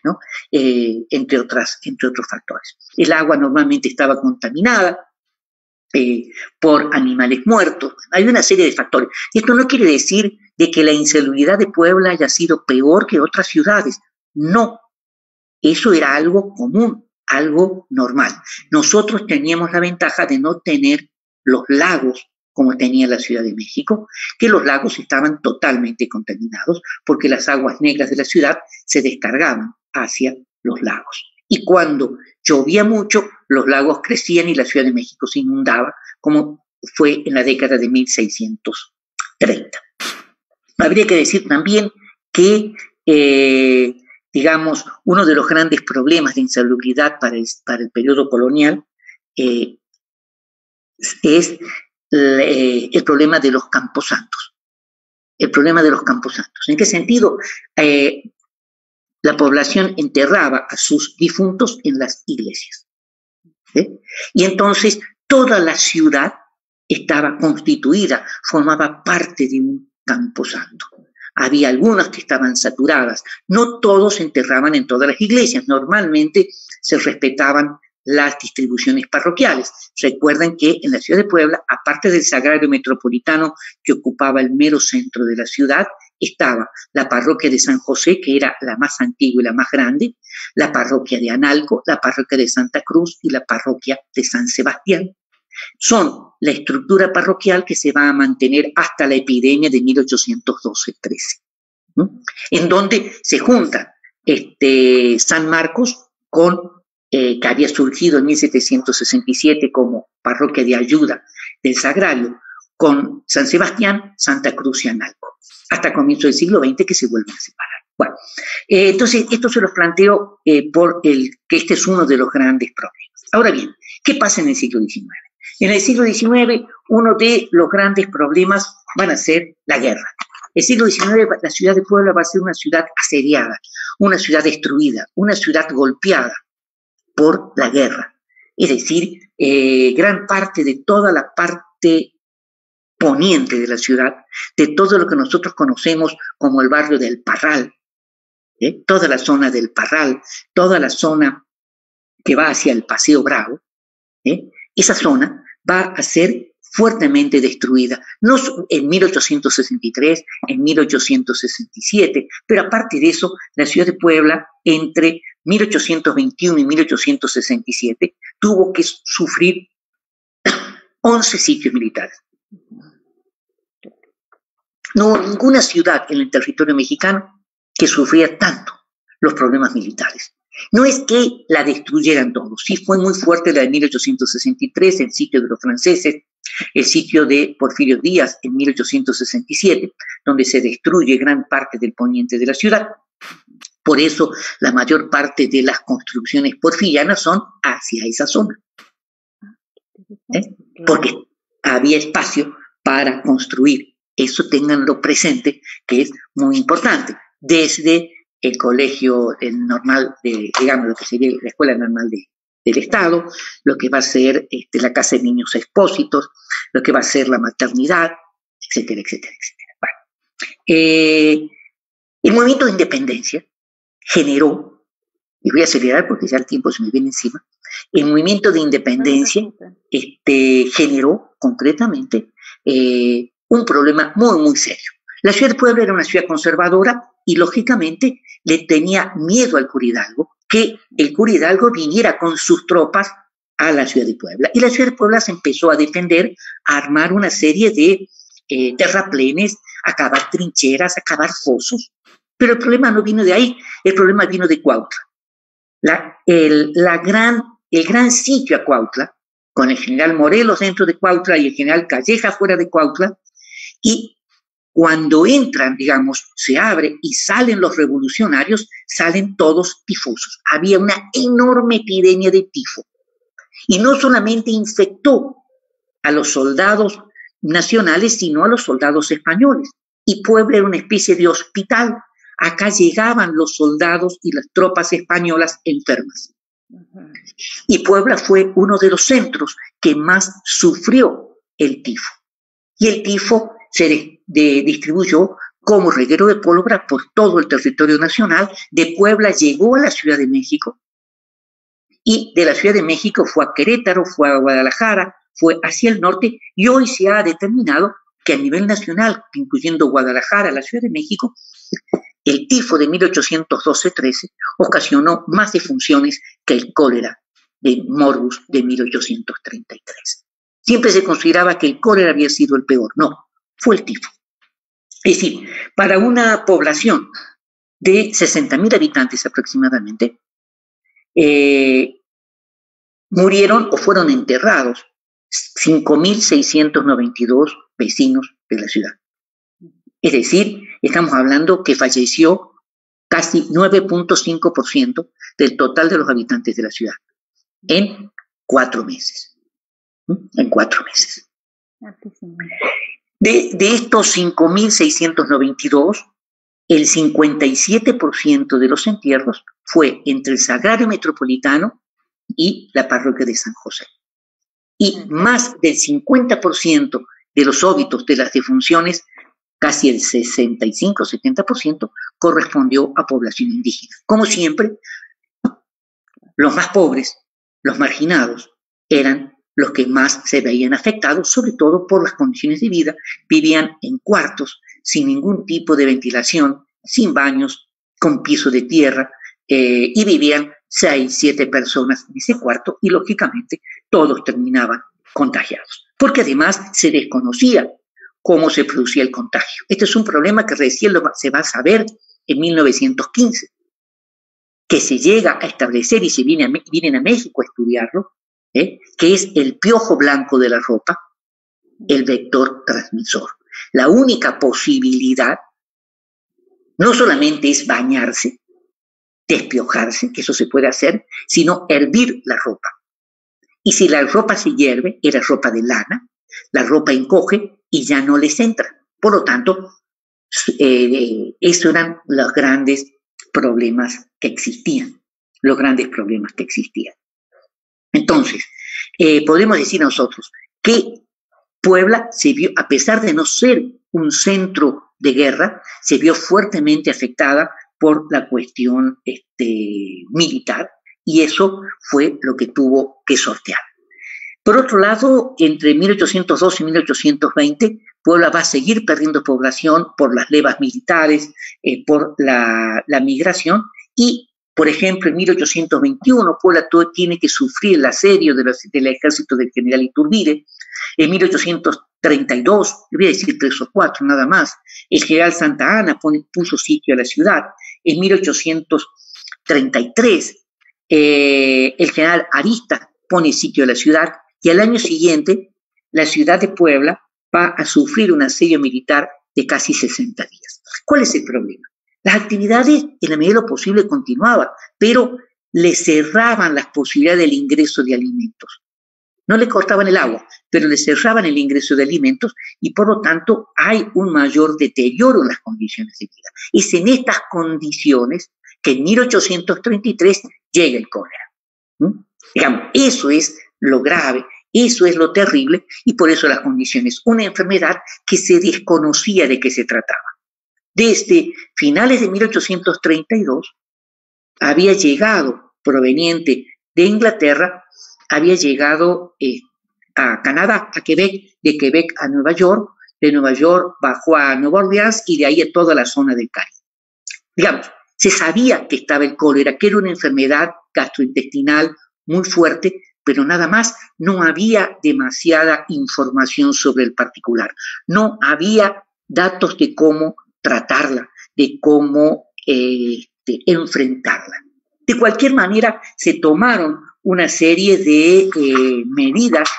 ¿no? Entre otros factores. El agua normalmente estaba contaminada por animales muertos. Hay una serie de factores. Esto no quiere decir de que la insalubridad de Puebla haya sido peor que otras ciudades. No. Eso era algo común, algo normal. Nosotros teníamos la ventaja de no tener los lagos como tenía la Ciudad de México, que los lagos estaban totalmente contaminados porque las aguas negras de la ciudad se descargaban hacia los lagos. Y cuando llovía mucho, los lagos crecían y la Ciudad de México se inundaba, como fue en la década de 1630. Habría que decir también que digamos, uno de los grandes problemas de insalubridad para el periodo colonial es el problema de los camposantos. El problema de los camposantos. ¿En qué sentido? La población enterraba a sus difuntos en las iglesias. Y entonces toda la ciudad estaba constituida, formaba parte de un camposanto. Había algunas que estaban saturadas. No todos se enterraban en todas las iglesias. Normalmente se respetaban las distribuciones parroquiales. Recuerden que en la ciudad de Puebla, aparte del sagrario metropolitano que ocupaba el mero centro de la ciudad, estaba la parroquia de San José, que era la más antigua y la más grande, la parroquia de Analco, la parroquia de Santa Cruz y la parroquia de San Sebastián. Son la estructura parroquial que se va a mantener hasta la epidemia de 1812-13, en donde se junta San Marcos con que había surgido en 1767 como parroquia de ayuda del Sagrario, con San Sebastián, Santa Cruz y Analco, hasta comienzo del siglo XX que se vuelven a separar. Bueno, entonces esto se los planteo que este es uno de los grandes problemas. Ahora bien, ¿qué pasa en el siglo XIX? En el siglo XIX, uno de los grandes problemas van a ser la guerra. El siglo XIX, la ciudad de Puebla va a ser una ciudad asediada, una ciudad destruida, una ciudad golpeada por la guerra. Es decir, gran parte de toda la parte poniente de la ciudad, de todo lo que nosotros conocemos como el barrio del Parral, toda la zona del Parral, toda la zona que va hacia el Paseo Bravo, esa zona va a ser fuertemente destruida, no en 1863, en 1867, pero aparte de eso, la ciudad de Puebla entre 1821 y 1867 tuvo que sufrir 11 sitios militares. No hubo ninguna ciudad en el territorio mexicano que sufría tanto los problemas militares. No es que la destruyeran todos, sí fue muy fuerte la de 1863, el sitio de los franceses, el sitio de Porfirio Díaz en 1867, donde se destruye gran parte del poniente de la ciudad. Por eso la mayor parte de las construcciones porfirianas son hacia esa zona, porque había espacio para construir. Eso ténganlo presente, que es muy importante. Desde el colegio normal, digamos, lo que sería la escuela normal del Estado, lo que va a ser la casa de niños expósitos, lo que va a ser la maternidad, etcétera, etcétera, etcétera. Bueno, el movimiento de independencia generó, y voy a acelerar porque ya el tiempo se me viene encima, el movimiento de independencia generó concretamente un problema muy, muy serio. La ciudad de Puebla era una ciudad conservadora y, lógicamente, le tenía miedo al cura Hidalgo, que el cura Hidalgo viniera con sus tropas a la ciudad de Puebla. Y la ciudad de Puebla se empezó a defender, a armar una serie de terraplenes, a cavar trincheras, a cavar fosos. Pero el problema no vino de ahí, el problema vino de Cuautla. El gran sitio a Cuautla, con el general Morelos dentro de Cuautla y el general Calleja fuera de Cuautla, y cuando entran, digamos, se abre y salen los revolucionarios, salen todos tifosos. Había una enorme epidemia de tifo. Y no solamente infectó a los soldados nacionales, sino a los soldados españoles. Y Puebla era una especie de hospital. Acá llegaban los soldados y las tropas españolas enfermas. Y Puebla fue uno de los centros que más sufrió el tifo. Y el tifo se distribuyó como reguero de pólvora por todo el territorio nacional. De Puebla llegó a la Ciudad de México y de la Ciudad de México fue a Querétaro, fue a Guadalajara, fue hacia el norte y hoy se ha determinado que a nivel nacional, incluyendo Guadalajara, la Ciudad de México, el tifo de 1812-13 ocasionó más defunciones que el cólera de Morbus de 1833. Siempre se consideraba que el cólera había sido el peor. No, fue el tifo. Es decir, para una población de 60,000 habitantes aproximadamente, murieron o fueron enterrados 5.692 vecinos de la ciudad. Es decir, estamos hablando que falleció casi 9.5% del total de los habitantes de la ciudad en 4 meses. En 4 meses. De estos 5.692, el 57% de los entierros fue entre el Sagrario Metropolitano y la parroquia de San José. Y más del 50% de los óbitos de las defunciones, casi el 65-70%, correspondió a población indígena. Como siempre, los más pobres los marginados eran los que más se veían afectados, sobre todo por las condiciones de vida. Vivían en cuartos, sin ningún tipo de ventilación, sin baños, con piso de tierra, y vivían 6, 7 personas en ese cuarto, y lógicamente todos terminaban contagiados, porque además se desconocía cómo se producía el contagio. Este es un problema que recién se va a saber en 1915, que se llega a establecer y se vienen a México a estudiarlo, que es el piojo blanco de la ropa, el vector transmisor. La única posibilidad no solamente es bañarse, despiojarse, que eso se puede hacer, sino hervir la ropa. Y si la ropa se hierve, era ropa de lana, la ropa encoge y ya no les entra. Por lo tanto, esos eran los grandes problemas que existían, Entonces, podemos decir nosotros que Puebla se vio, a pesar de no ser un centro de guerra, se vio fuertemente afectada por la cuestión militar, y eso fue lo que tuvo que sortear. Por otro lado, entre 1812 y 1820, Puebla va a seguir perdiendo población por las levas militares, por la migración, y, por ejemplo, en 1821, Puebla tiene que sufrir el asedio del ejército del general Iturbide. En 1832, le voy a decir 3 o 4 nada más, el general Santa Anna puso sitio a la ciudad. En 1833, el general Arista pone sitio a la ciudad, y al año siguiente la ciudad de Puebla va a sufrir un asedio militar de casi 60 días. ¿Cuál es el problema? Las actividades en la medida de lo posible continuaban, pero le cerraban las posibilidades del ingreso de alimentos. No le cortaban el agua, pero le cerraban el ingreso de alimentos, y por lo tanto hay un mayor deterioro en las condiciones de vida. Es en estas condiciones que en 1833 llega el cólera. Digamos, eso es lo grave, eso es lo terrible, y por eso las condiciones. Una enfermedad que se desconocía de qué se trataba. Desde finales de 1832 había llegado, proveniente de Inglaterra, había llegado a Canadá, a Quebec, de Quebec a Nueva York, de Nueva York bajó a Nueva Orleans y de ahí a toda la zona del Caribe. Digamos, se sabía que estaba el cólera, que era una enfermedad gastrointestinal muy fuerte, pero nada más. No había demasiada información sobre el particular. No había datos de cómo tratarla, de cómo enfrentarla. De cualquier manera, se tomaron una serie de medidas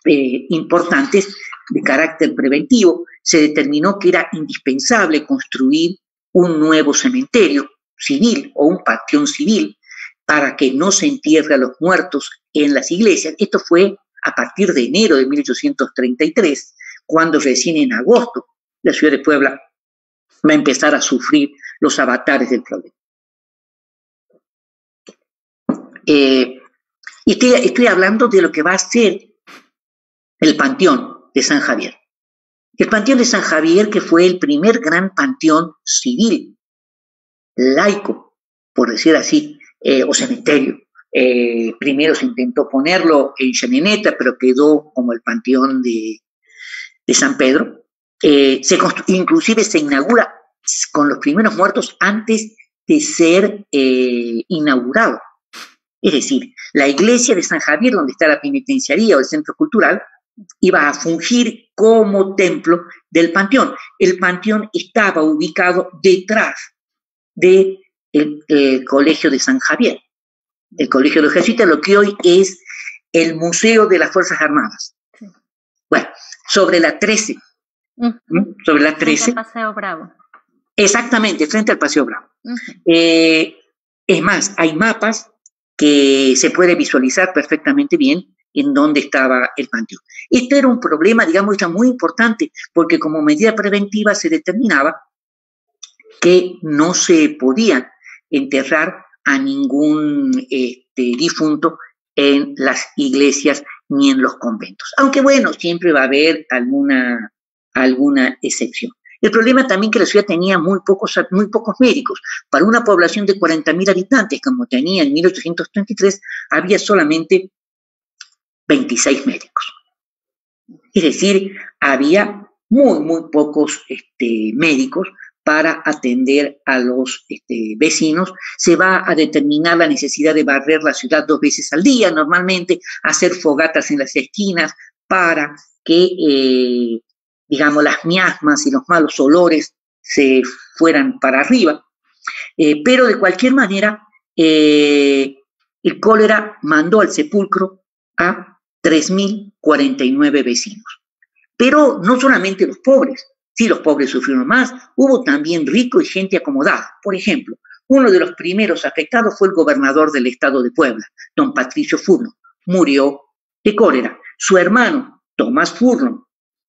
importantes de carácter preventivo. Se determinó que era indispensable construir un nuevo cementerio civil o un panteón civil para que no se entierre a los muertos en las iglesias. Esto fue a partir de enero de 1833, cuando recién en agosto la ciudad de Puebla va a empezar a sufrir los avatares del problema. Y estoy hablando de lo que va a ser el Panteón de San Javier. El Panteón de San Javier, que fue el primer gran panteón civil, laico, por decir así, o cementerio. Primero se intentó ponerlo en Chamineta, pero quedó como el Panteón de San Pedro. Inclusive se inaugura con los primeros muertos antes de ser inaugurado. Es decir, la iglesia de San Javier, donde está la penitenciaría o el centro cultural, iba a fungir como templo del panteón. El panteón estaba ubicado detrás del Colegio de San Javier, el Colegio de los Jesuitas, lo que hoy es el Museo de las Fuerzas Armadas. Bueno, sobre la 13. Sobre la 13. Frente al Paseo Bravo. Exactamente, frente al Paseo Bravo. Es más, hay mapas que se puede visualizar perfectamente bien en dónde estaba el panteón. Este era un problema, digamos, muy importante, porque como medida preventiva se determinaba que no se podían enterrar a ningún difunto en las iglesias ni en los conventos. Aunque bueno, siempre va a haber alguna excepción. El problema también que la ciudad tenía muy pocos médicos. Para una población de 40.000 habitantes, como tenía en 1833, había solamente 26 médicos. Es decir, había muy pocos médicos para atender a los vecinos. Se va a determinar la necesidad de barrer la ciudad 2 veces al día, normalmente, hacer fogatas en las esquinas para que, digamos, las miasmas y los malos olores se fueran para arriba. Pero de cualquier manera, el cólera mandó al sepulcro a 3.049 vecinos. Pero no solamente los pobres. Sí, los pobres sufrieron más, hubo también ricos y gente acomodada. Por ejemplo, uno de los primeros afectados fue el gobernador del estado de Puebla, don Patricio Furlong. Murió de cólera. Su hermano, Tomás Furlong,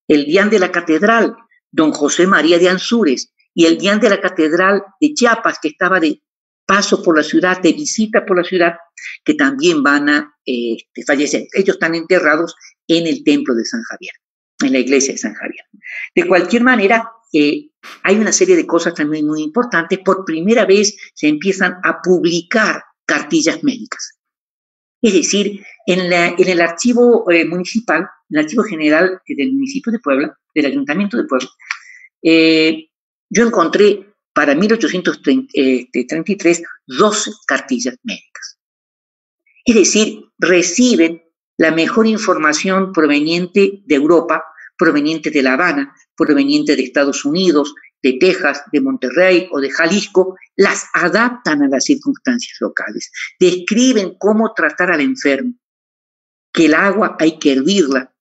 el deán de la catedral, don José María de Ansúrez, y el deán de la catedral de Chiapas, que estaba de paso por la ciudad, de visita por la ciudad, que también van a fallecer. Ellos están enterrados en el templo de San Javier, en la iglesia de San Javier. De cualquier manera, hay una serie de cosas también muy importantes. Por primera vez se empiezan a publicar cartillas médicas. Es decir, en el archivo municipal, el archivo general del municipio de Puebla, del ayuntamiento de Puebla, yo encontré para 1833 12 cartillas médicas. Es decir, reciben la mejor información proveniente de Europa, proveniente de La Habana, proveniente de Estados Unidos, de Texas, de Monterrey o de Jalisco, las adaptan a las circunstancias locales, describen cómo tratar al enfermo, que el agua hay que hervirla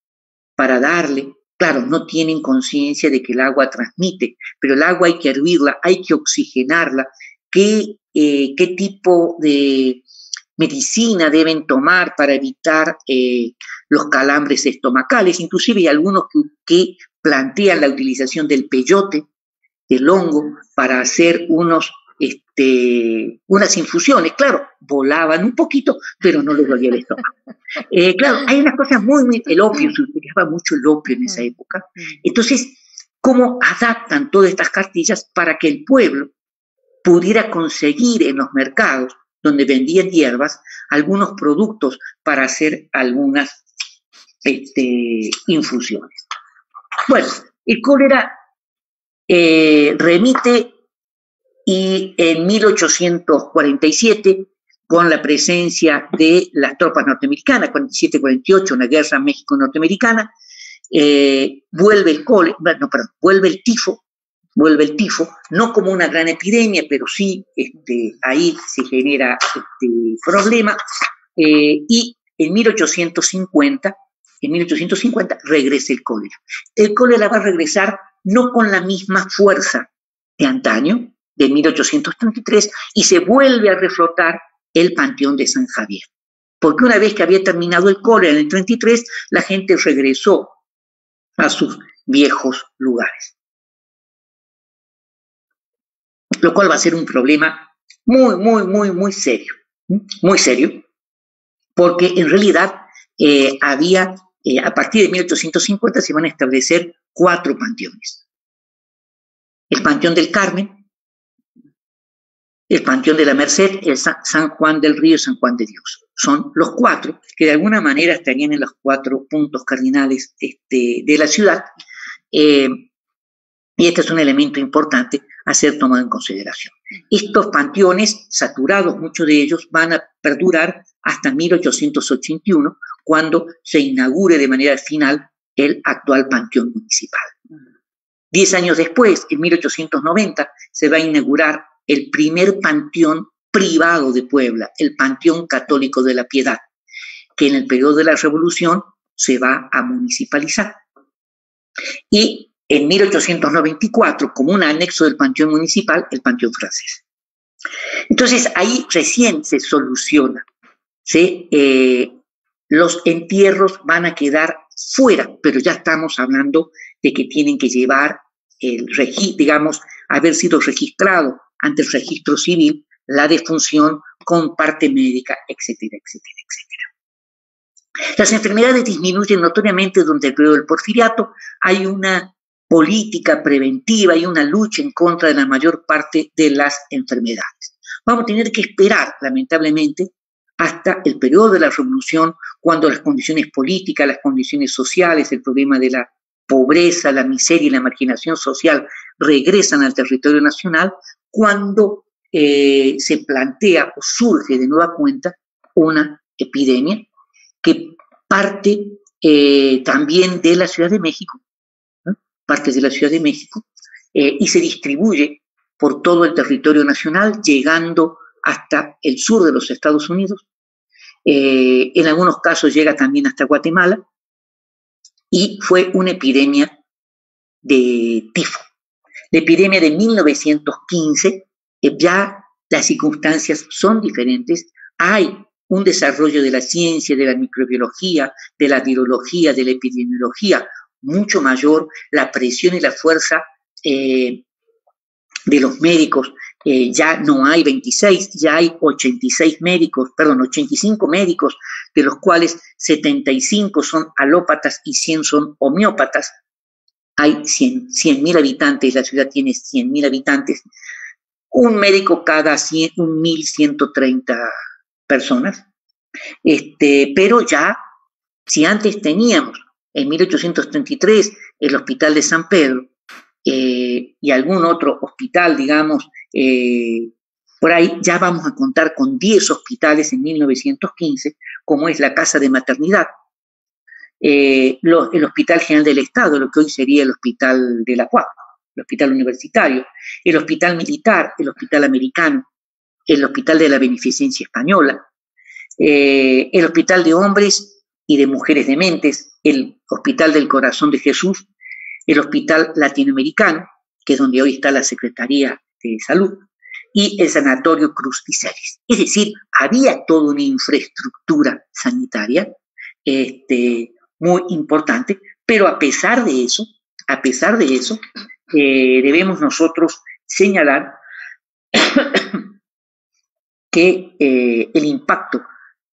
para darle. Claro, no tienen conciencia de que el agua transmite, pero el agua hay que hervirla, hay que oxigenarla, qué tipo de medicina deben tomar para evitar los calambres estomacales. Inclusive hay algunos que plantean la utilización del peyote, del hongo, para hacer unas infusiones. Claro, volaban un poquito, pero no les dolía el estómago. Claro, hay unas cosas el opio, se utilizaba mucho el opio en esa época. Entonces, ¿cómo adaptan todas estas cartillas para que el pueblo pudiera conseguir en los mercados donde vendían hierbas algunos productos para hacer algunas infusiones? Bueno, el cólera remite, y en 1847, con la presencia de las tropas norteamericanas, 47-48, en la guerra México-norteamericana, vuelve el tifo, no como una gran epidemia, pero sí ahí se genera problema, y en 1850 regresa el cólera. El cólera va a regresar no con la misma fuerza de antaño, de 1833, y se vuelve a reflotar el Panteón de San Javier. Porque una vez que había terminado el cólera en el 33, la gente regresó a sus viejos lugares. Lo cual va a ser un problema muy serio. Muy serio, porque en realidad a partir de 1850 se van a establecer 4 panteones. El Panteón del Carmen, el Panteón de la Merced, el San Juan del Río y San Juan de Dios. Son los 4 que de alguna manera estarían en los 4 puntos cardinales de la ciudad. Y este es un elemento importante a ser tomado en consideración. Estos panteones, saturados, muchos de ellos, van a perdurar hasta 1881, cuando se inaugure de manera final el actual Panteón Municipal. 10 años después, en 1890, se va a inaugurar el primer panteón privado de Puebla, el Panteón Católico de la Piedad, que en el periodo de la Revolución se va a municipalizar. Y en 1894, como un anexo del Panteón Municipal, el Panteón Francés. Entonces, ahí recién se soluciona. ¿Sí? Los entierros van a quedar fuera, pero ya estamos hablando de que tienen que llevar haber sido registrado ante el registro civil la defunción con parte médica, etcétera. Las enfermedades disminuyen notoriamente durante el periodo del Porfiriato. Hay una política preventiva y una lucha en contra de la mayor parte de las enfermedades. Vamos a tener que esperar, lamentablemente, hasta el periodo de la revolución, cuando las condiciones políticas, las condiciones sociales, el problema de la pobreza, la miseria y la marginación social regresan al territorio nacional, cuando se plantea o surge de nueva cuenta una epidemia que parte también de la Ciudad de México, ¿no? Parte de la Ciudad de México, y se distribuye por todo el territorio nacional, llegando hasta el sur de los Estados Unidos. En algunos casos llega también hasta Guatemala, y fue una epidemia de tifo. La epidemia de 1915, ya las circunstancias son diferentes, hay un desarrollo de la ciencia, de la microbiología, de la virología, de la epidemiología mucho mayor, la presión y la fuerza de los médicos, ya no hay 26, ya hay 85 médicos, de los cuales 75 son alópatas y 100 son homeópatas. Hay 100.000 habitantes, la ciudad tiene 100.000 habitantes, un médico cada 1.130 personas, pero ya, si antes teníamos en 1833 el Hospital de San Pedro, y algún otro hospital, digamos, por ahí, ya vamos a contar con 10 hospitales en 1915, como es la Casa de Maternidad, el Hospital General del Estado, lo que hoy sería el Hospital de la UAP, el Hospital Universitario, el Hospital Militar, el Hospital Americano, el Hospital de la Beneficencia Española, el Hospital de Hombres y de Mujeres Dementes, el Hospital del Corazón de Jesús, el Hospital Latinoamericano, que es donde hoy está la Secretaría de Salud, y el Sanatorio Cruz y Celis. Es decir, había toda una infraestructura sanitaria muy importante, pero a pesar de eso, debemos nosotros señalar que el impacto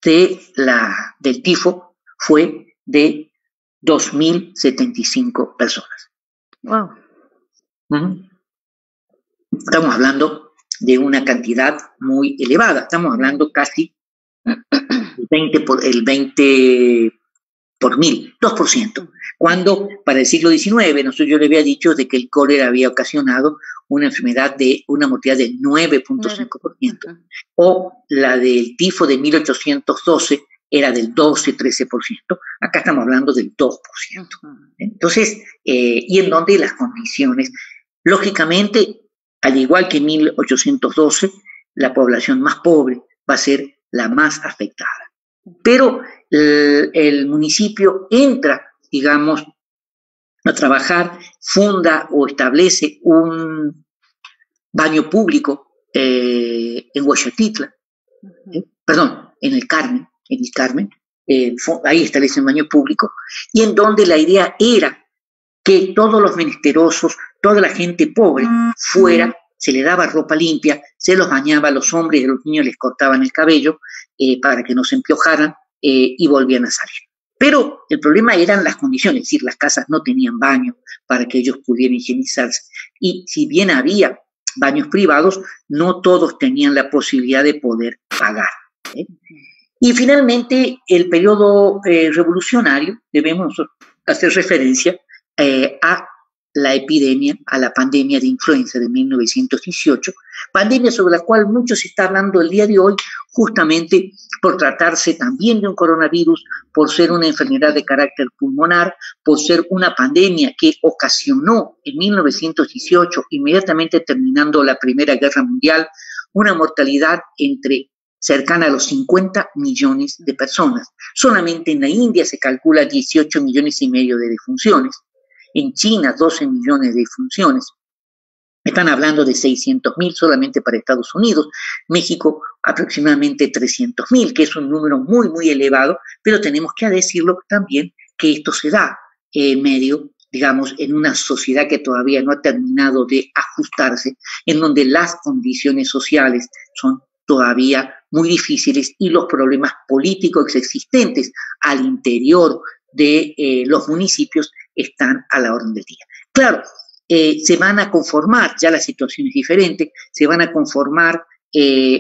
del tifo fue de 2.075 personas. Wow. Estamos hablando de una cantidad muy elevada, estamos hablando casi el 20 por mil, 2%, cuando para el siglo XIX, yo le había dicho de que el cólera había ocasionado una enfermedad de una mortalidad del 9.5%, o la del tifo de 1812 era del 12-13%, acá estamos hablando del 2%. Entonces, y en donde las condiciones, lógicamente, al igual que en 1812, la población más pobre va a ser la más afectada. Pero el municipio entra, digamos, a trabajar, funda o establece un baño público en Huexotitla, en el Carmen, ahí establece un baño público, y en donde la idea era que todos los menesterosos, toda la gente pobre fuera, se le daba ropa limpia, se los bañaba a los hombres y a los niños les cortaban el cabello para que no se empiojaran y volvían a salir. Pero el problema eran las condiciones, es decir, las casas no tenían baño para que ellos pudieran higienizarse. Y si bien había baños privados, no todos tenían la posibilidad de poder pagar. Y finalmente, el periodo revolucionario, debemos hacer referencia a la epidemia, a la pandemia de influenza de 1918, pandemia sobre la cual mucho se está hablando el día de hoy, justamente por tratarse también de un coronavirus, por ser una enfermedad de carácter pulmonar, por ser una pandemia que ocasionó en 1918, inmediatamente terminando la Primera Guerra Mundial, una mortalidad cercana a los 50 millones de personas. Solamente en la India se calcula 18 millones y medio de defunciones. En China, 12 millones de defunciones. Están hablando de 600.000 solamente para Estados Unidos. México, aproximadamente 300.000, que es un número muy, muy elevado, pero tenemos que decirlo también que esto se da digamos, en una sociedad que todavía no ha terminado de ajustarse, en donde las condiciones sociales son todavía muy difíciles y los problemas políticos existentes al interior de los municipios están a la orden del día. Claro, se van a conformar, ya la situación es diferente, se van a conformar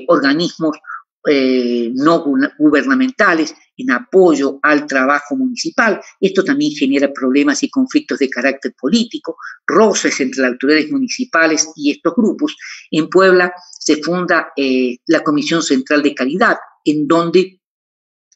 organismos no gubernamentales en apoyo al trabajo municipal. Esto también genera problemas y conflictos de carácter político, roces entre las autoridades municipales y estos grupos. En Puebla se funda la Comisión Central de Calidad, en donde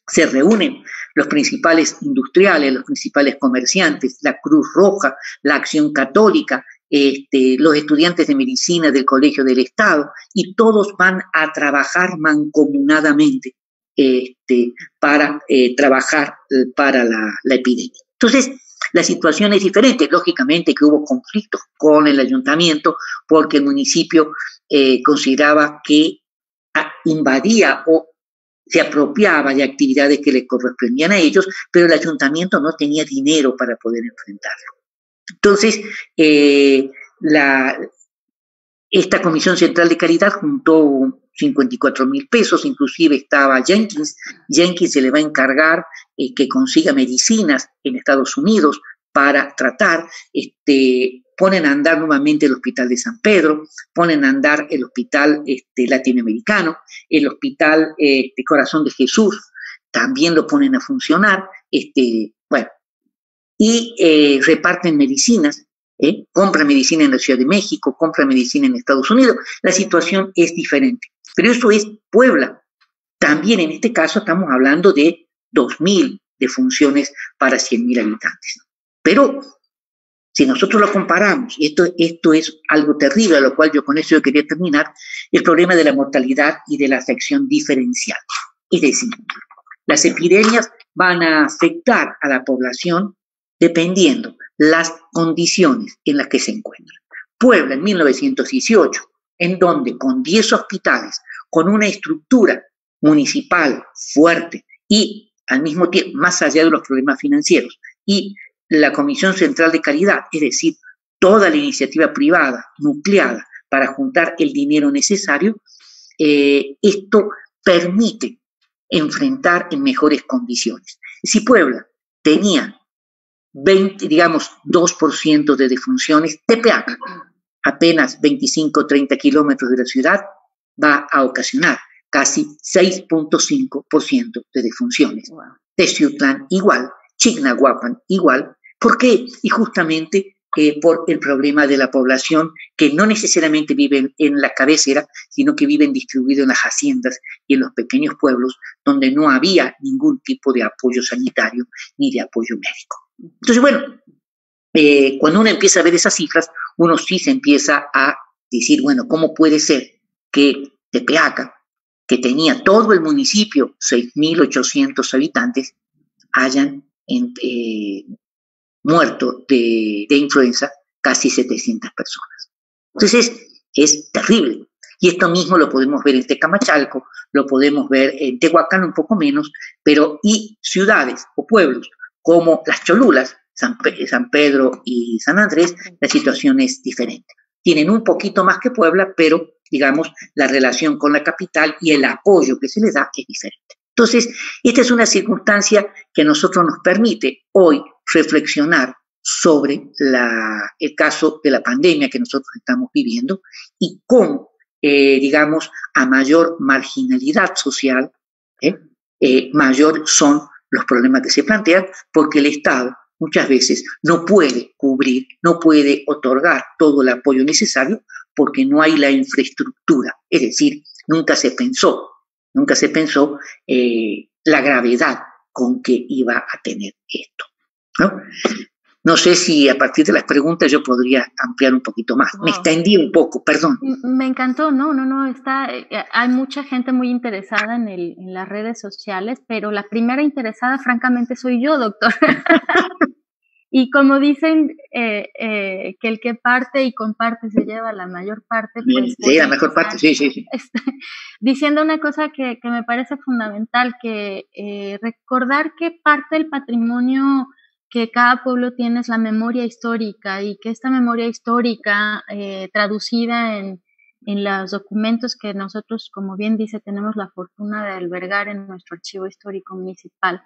se reúnen los principales industriales, los principales comerciantes, la Cruz Roja, la Acción Católica, los estudiantes de medicina del Colegio del Estado, y todos van a trabajar mancomunadamente para trabajar para la epidemia. Entonces, la situación es diferente. Lógicamente que hubo conflictos con el ayuntamiento porque el municipio consideraba que invadía o se apropiaba de actividades que le correspondían a ellos, pero el ayuntamiento no tenía dinero para poder enfrentarlo. Entonces, esta Comisión Central de Calidad juntó 54,000 pesos, inclusive estaba Jenkins se le va a encargar que consiga medicinas en Estados Unidos para tratar, ponen a andar nuevamente el Hospital de San Pedro, ponen a andar el Hospital Latinoamericano, el Hospital Corazón de Jesús, también lo ponen a funcionar, bueno, y reparten medicinas, compra medicina en la Ciudad de México, compra medicina en Estados Unidos. La situación es diferente, pero eso es Puebla. También en este caso estamos hablando de 2,000 defunciones para 100,000 habitantes. Pero si nosotros lo comparamos, esto es algo terrible, a lo cual yo con eso quería terminar, el problema de la mortalidad y de la afección diferencial. Es decir, las epidemias van a afectar a la población dependiendo las condiciones en las que se encuentran. Puebla en 1918, en donde con 10 hospitales, con una estructura municipal fuerte y al mismo tiempo, más allá de los problemas financieros, y la Comisión Central de Calidad, es decir, toda la iniciativa privada nucleada para juntar el dinero necesario, esto permite enfrentar en mejores condiciones. Si Puebla tenía 2% de defunciones, Tepeaca, apenas 25 o 30 kilómetros de la ciudad, va a ocasionar casi 6.5% de defunciones. Wow. Textiutlán igual, Chignahuapan igual. ¿Por qué? Y justamente por el problema de la población que no necesariamente vive en la cabecera, sino que viven distribuidos en las haciendas y en los pequeños pueblos donde no había ningún tipo de apoyo sanitario ni de apoyo médico. Entonces, bueno, cuando uno empieza a ver esas cifras, uno sí se empieza a decir, bueno, ¿cómo puede ser que Tepeaca, que tenía todo el municipio, 6,800 habitantes, hayan muerto de influenza casi 700 personas? Entonces, es terrible. Y esto mismo lo podemos ver en Tecamachalco, lo podemos ver en Tehuacán un poco menos, pero y ciudades o pueblos como Las Cholulas, San Pedro y San Andrés, la situación es diferente. Tienen un poquito más que Puebla, pero, digamos, la relación con la capital y el apoyo que se les da es diferente. Entonces, esta es una circunstancia que a nosotros nos permite hoy reflexionar sobre el caso de la pandemia que nosotros estamos viviendo y cómo, digamos, a mayor marginalidad social, mayor son los problemas que se plantean, porque el Estado muchas veces no puede cubrir, no puede otorgar todo el apoyo necesario porque no hay la infraestructura. Es decir, nunca se pensó la gravedad con que iba a tener esto, ¿no? No sé si a partir de las preguntas yo podría ampliar un poquito más. Wow. Me extendí un poco, perdón. Me encantó, no, hay mucha gente muy interesada en las redes sociales, pero la primera interesada, francamente, soy yo, doctor. Y como dicen, que el que parte y comparte se lleva la mayor parte. Pues, sí, la mejor parte, sí. Diciendo una cosa que me parece fundamental, que recordar que parte del patrimonio que cada pueblo tiene es la memoria histórica, y que esta memoria histórica, traducida en los documentos que nosotros, como bien dice, tenemos la fortuna de albergar en nuestro archivo histórico municipal,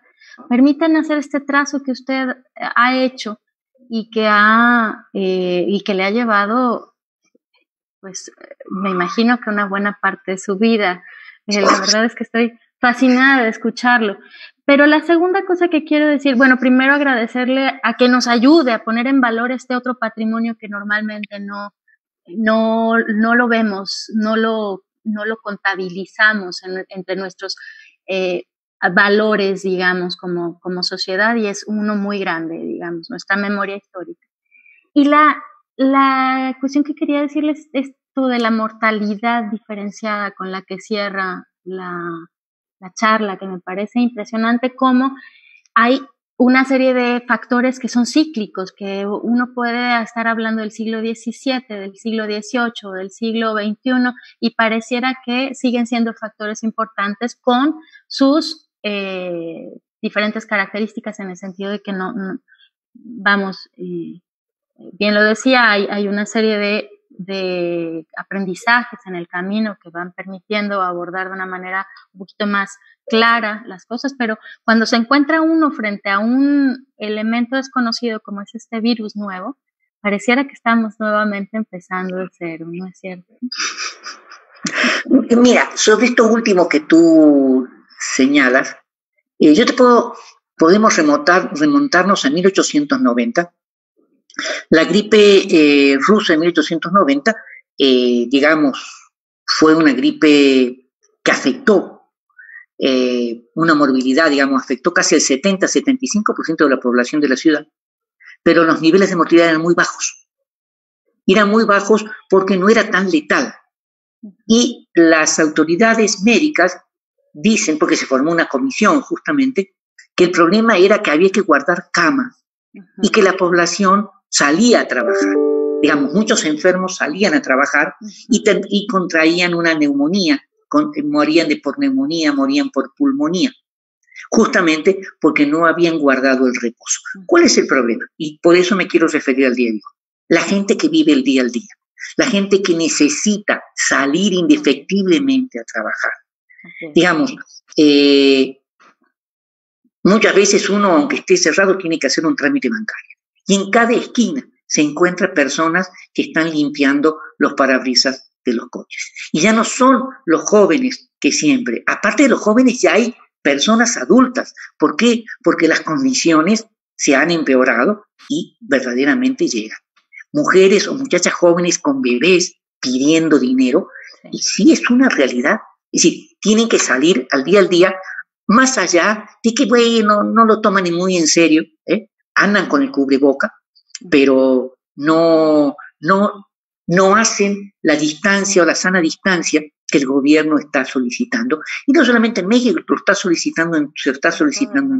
permiten hacer este trazo que usted ha hecho y que le ha llevado, pues me imagino que una buena parte de su vida. La verdad es que estoy fascinada de escucharlo. Pero la segunda cosa que quiero decir, bueno, primero agradecerle a que nos ayude a poner en valor este otro patrimonio que normalmente no lo vemos, no lo contabilizamos entre nuestros valores, digamos, como sociedad, y es uno muy grande, digamos, nuestra memoria histórica. Y la cuestión que quería decirles es esto de la mortalidad diferenciada con la que cierra la charla, que me parece impresionante cómo hay una serie de factores que son cíclicos, que uno puede estar hablando del siglo XVII, del siglo XVIII, del siglo XXI, y pareciera que siguen siendo factores importantes con sus diferentes características, en el sentido de que vamos, bien lo decía, hay una serie de aprendizajes en el camino que van permitiendo abordar de una manera un poquito más clara las cosas, pero cuando se encuentra uno frente a un elemento desconocido como es este virus nuevo, pareciera que estamos nuevamente empezando de cero, ¿no es cierto? Mira, sobre esto último que tú señalas, podemos remontarnos a 1890. La gripe rusa en 1890, digamos, fue una gripe que afectó una morbilidad, digamos, afectó casi el 70-75% de la población de la ciudad, pero los niveles de mortalidad eran muy bajos. Eran muy bajos porque no era tan letal. Y las autoridades médicas dicen, porque se formó una comisión justamente, que el problema era que había que guardar camas y que la población salía a trabajar. Digamos, muchos enfermos salían a trabajar y contraían una neumonía, morían por neumonía, morían por pulmonía, justamente porque no habían guardado el reposo. ¿Cuál es el problema? Y por eso me quiero referir al día de hoy. La gente que vive el día al día, la gente que necesita salir indefectiblemente a trabajar. Digamos, muchas veces uno, aunque esté cerrado, tiene que hacer un trámite bancario. Y en cada esquina se encuentran personas que están limpiando los parabrisas de los coches. Y ya no son los jóvenes que siempre. Aparte de los jóvenes, ya hay personas adultas. ¿Por qué? Porque las condiciones se han empeorado y verdaderamente llegan. Mujeres o muchachas jóvenes con bebés pidiendo dinero. Y sí es una realidad. Es decir, tienen que salir al día, más allá de que, bueno, no lo toman ni muy en serio, andan con el cubreboca, pero no hacen la distancia o la sana distancia que el gobierno está solicitando. Y no solamente en México, lo está solicitando en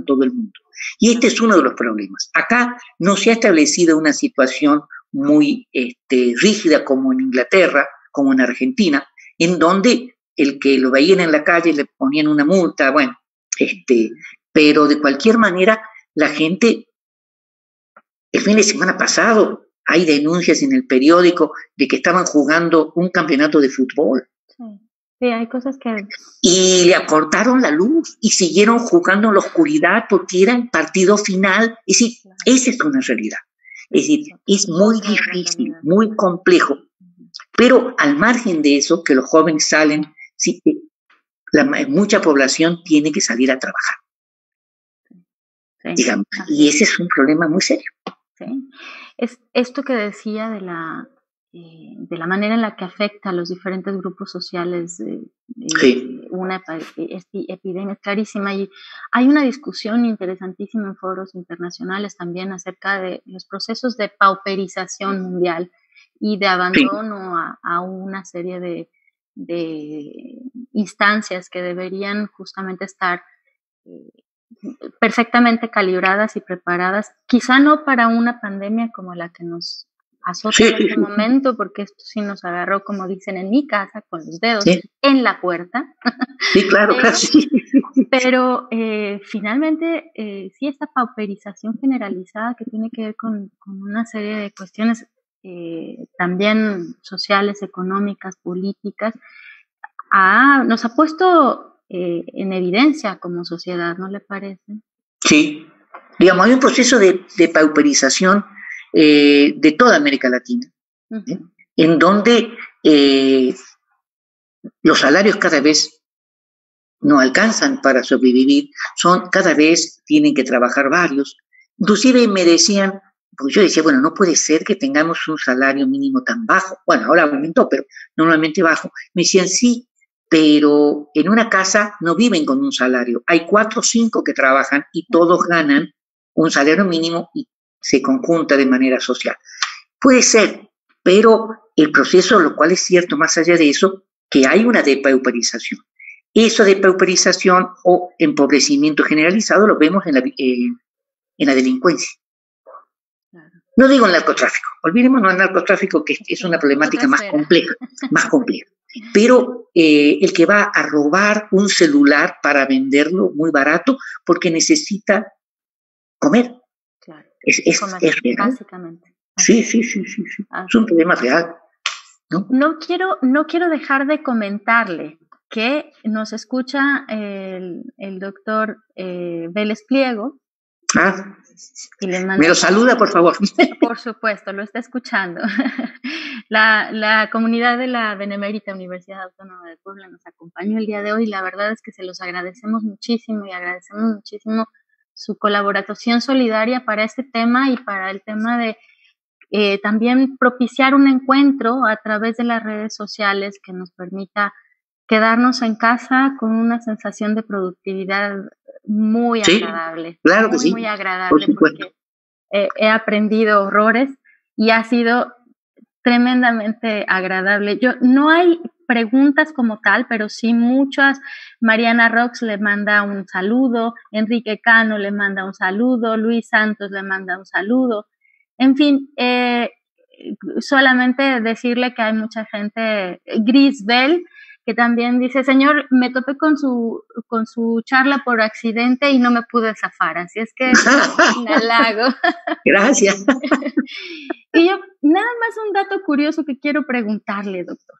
todo el mundo. Y este es uno de los problemas. Acá no se ha establecido una situación muy rígida como en Inglaterra, como en Argentina, en donde el que lo veían en la calle le ponían una multa, bueno, pero de cualquier manera la gente, el fin de semana pasado hay denuncias en el periódico de que estaban jugando un campeonato de fútbol. Sí, hay cosas que... Y le acortaron la luz y siguieron jugando en la oscuridad porque era el partido final. Es decir, esa es una realidad. Es decir, es muy difícil, muy complejo. Pero al margen de eso, que los jóvenes salen, sí, mucha población tiene que salir a trabajar. Sí, digamos, y ese es un problema muy serio. Sí. Es esto que decía de la manera en la que afecta a los diferentes grupos sociales sí. Una epidemia, es clarísima, y hay una discusión interesantísima en foros internacionales también acerca de los procesos de pauperización mundial y de abandono a una serie de instancias que deberían justamente estar perfectamente calibradas y preparadas, quizá no para una pandemia como la que nos azota en este momento, porque esto sí nos agarró, como dicen en mi casa, con los dedos en la puerta. Sí, claro, pero finalmente, sí, esta pauperización generalizada que tiene que ver con una serie de cuestiones también sociales, económicas, políticas, nos ha puesto en evidencia como sociedad, ¿no le parece? Sí. Digamos, hay un proceso de pauperización de toda América Latina, en donde los salarios cada vez no alcanzan para sobrevivir, cada vez tienen que trabajar varios. Inclusive me decían, porque yo decía, bueno, no puede ser que tengamos un salario mínimo tan bajo. Bueno, ahora aumentó, pero normalmente bajo. Me decían, sí, pero en una casa no viven con un salario. Hay 4 o 5 que trabajan y todos ganan un salario mínimo y se conjunta de manera social. Puede ser, pero el proceso, lo cual es cierto, más allá de eso, que hay una depauperización. Eso de pauperización o empobrecimiento generalizado lo vemos en la delincuencia. No digo el narcotráfico, olvidémonos del narcotráfico, que es una problemática más compleja. Pero el que va a robar un celular para venderlo muy barato porque necesita comer. Claro. Es real. Básicamente. Sí. Es un problema real. No quiero dejar de comentarle que nos escucha el doctor Vélez Pliego. Y le manda, me lo saluda, por favor. Por supuesto, lo está escuchando. La comunidad de la Benemérita Universidad Autónoma de Puebla nos acompañó el día de hoy y la verdad es que se los agradecemos muchísimo y agradecemos muchísimo su colaboración solidaria para este tema y para el tema de también propiciar un encuentro a través de las redes sociales que nos permita quedarnos en casa con una sensación de productividad muy agradable. Claro que sí. Muy agradable porque he aprendido horrores y ha sido tremendamente agradable. No hay preguntas como tal, pero sí muchas. Mariana Rox le manda un saludo, Enrique Cano le manda un saludo, Luis Santos le manda un saludo. En fin, solamente decirle que hay mucha gente, Grisbel, que también dice, señor, me topé con su charla por accidente y no me pude zafar, así es que un halago. Gracias. Y yo, nada más un dato curioso que quiero preguntarle, doctor.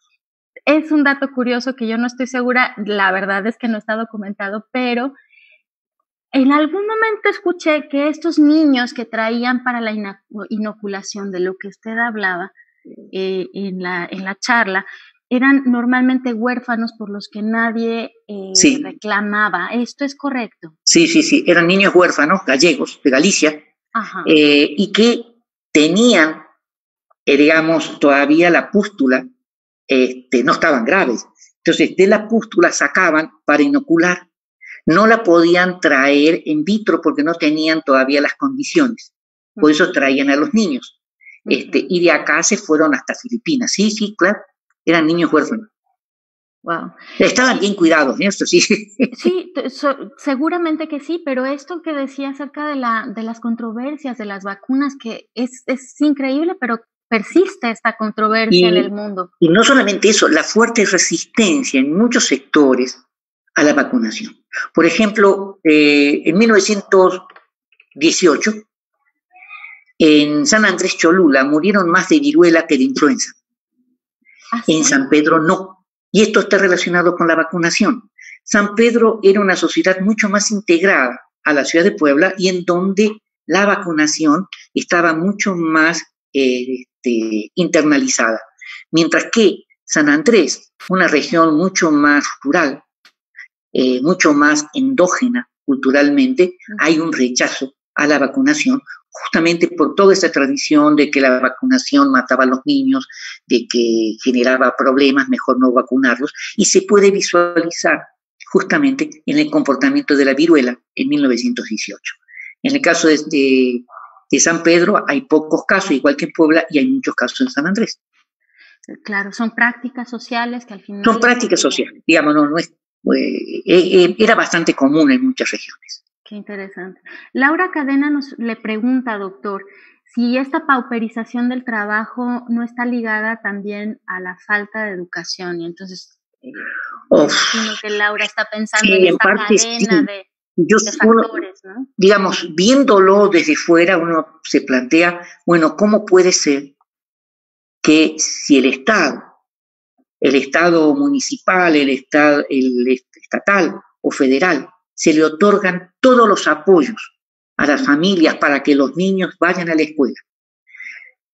Es un dato curioso que yo no estoy segura, la verdad es que no está documentado, pero en algún momento escuché que estos niños que traían para la inoculación de lo que usted hablaba en la charla, eran normalmente huérfanos por los que nadie reclamaba. ¿Esto es correcto? Sí. Eran niños huérfanos, gallegos, de Galicia, y que tenían, digamos, todavía la pústula, no estaban graves. Entonces, de la pústula sacaban para inocular. No la podían traer in vitro porque no tenían todavía las condiciones. Por eso traían a los niños. Y de acá se fueron hasta Filipinas. Sí, claro. Eran niños huérfanos. Wow. Estaban bien cuidados, ¿no? Esto sí. Sí, seguramente que sí, pero esto que decía acerca de las controversias de las vacunas, que es increíble, pero persiste esta controversia en el mundo. Y no solamente eso, la fuerte resistencia en muchos sectores a la vacunación. Por ejemplo, en 1918, en San Andrés Cholula murieron más de viruela que de influenza. En San Pedro no. Y esto está relacionado con la vacunación. San Pedro era una sociedad mucho más integrada a la ciudad de Puebla y en donde la vacunación estaba mucho más internalizada. Mientras que San Andrés, una región mucho más rural, mucho más endógena culturalmente, hay un rechazo a la vacunación justamente por toda esa tradición de que la vacunación mataba a los niños, de que generaba problemas, mejor no vacunarlos, y se puede visualizar justamente en el comportamiento de la viruela en 1918. En el caso de San Pedro hay pocos casos, igual que en Puebla, y hay muchos casos en San Andrés. Claro, son prácticas sociales que al final... Son prácticas sociales, digamos, no es, era bastante común en muchas regiones. Qué interesante. Laura Cadena le pregunta, doctor, si esta pauperización del trabajo no está ligada también a la falta de educación. Y entonces, imagino que Laura está pensando en esta cadena de factores, ¿no? Digamos, viéndolo desde fuera, uno se plantea, bueno, ¿cómo puede ser que si el Estado municipal, el estatal o federal, se le otorgan todos los apoyos a las familias para que los niños vayan a la escuela,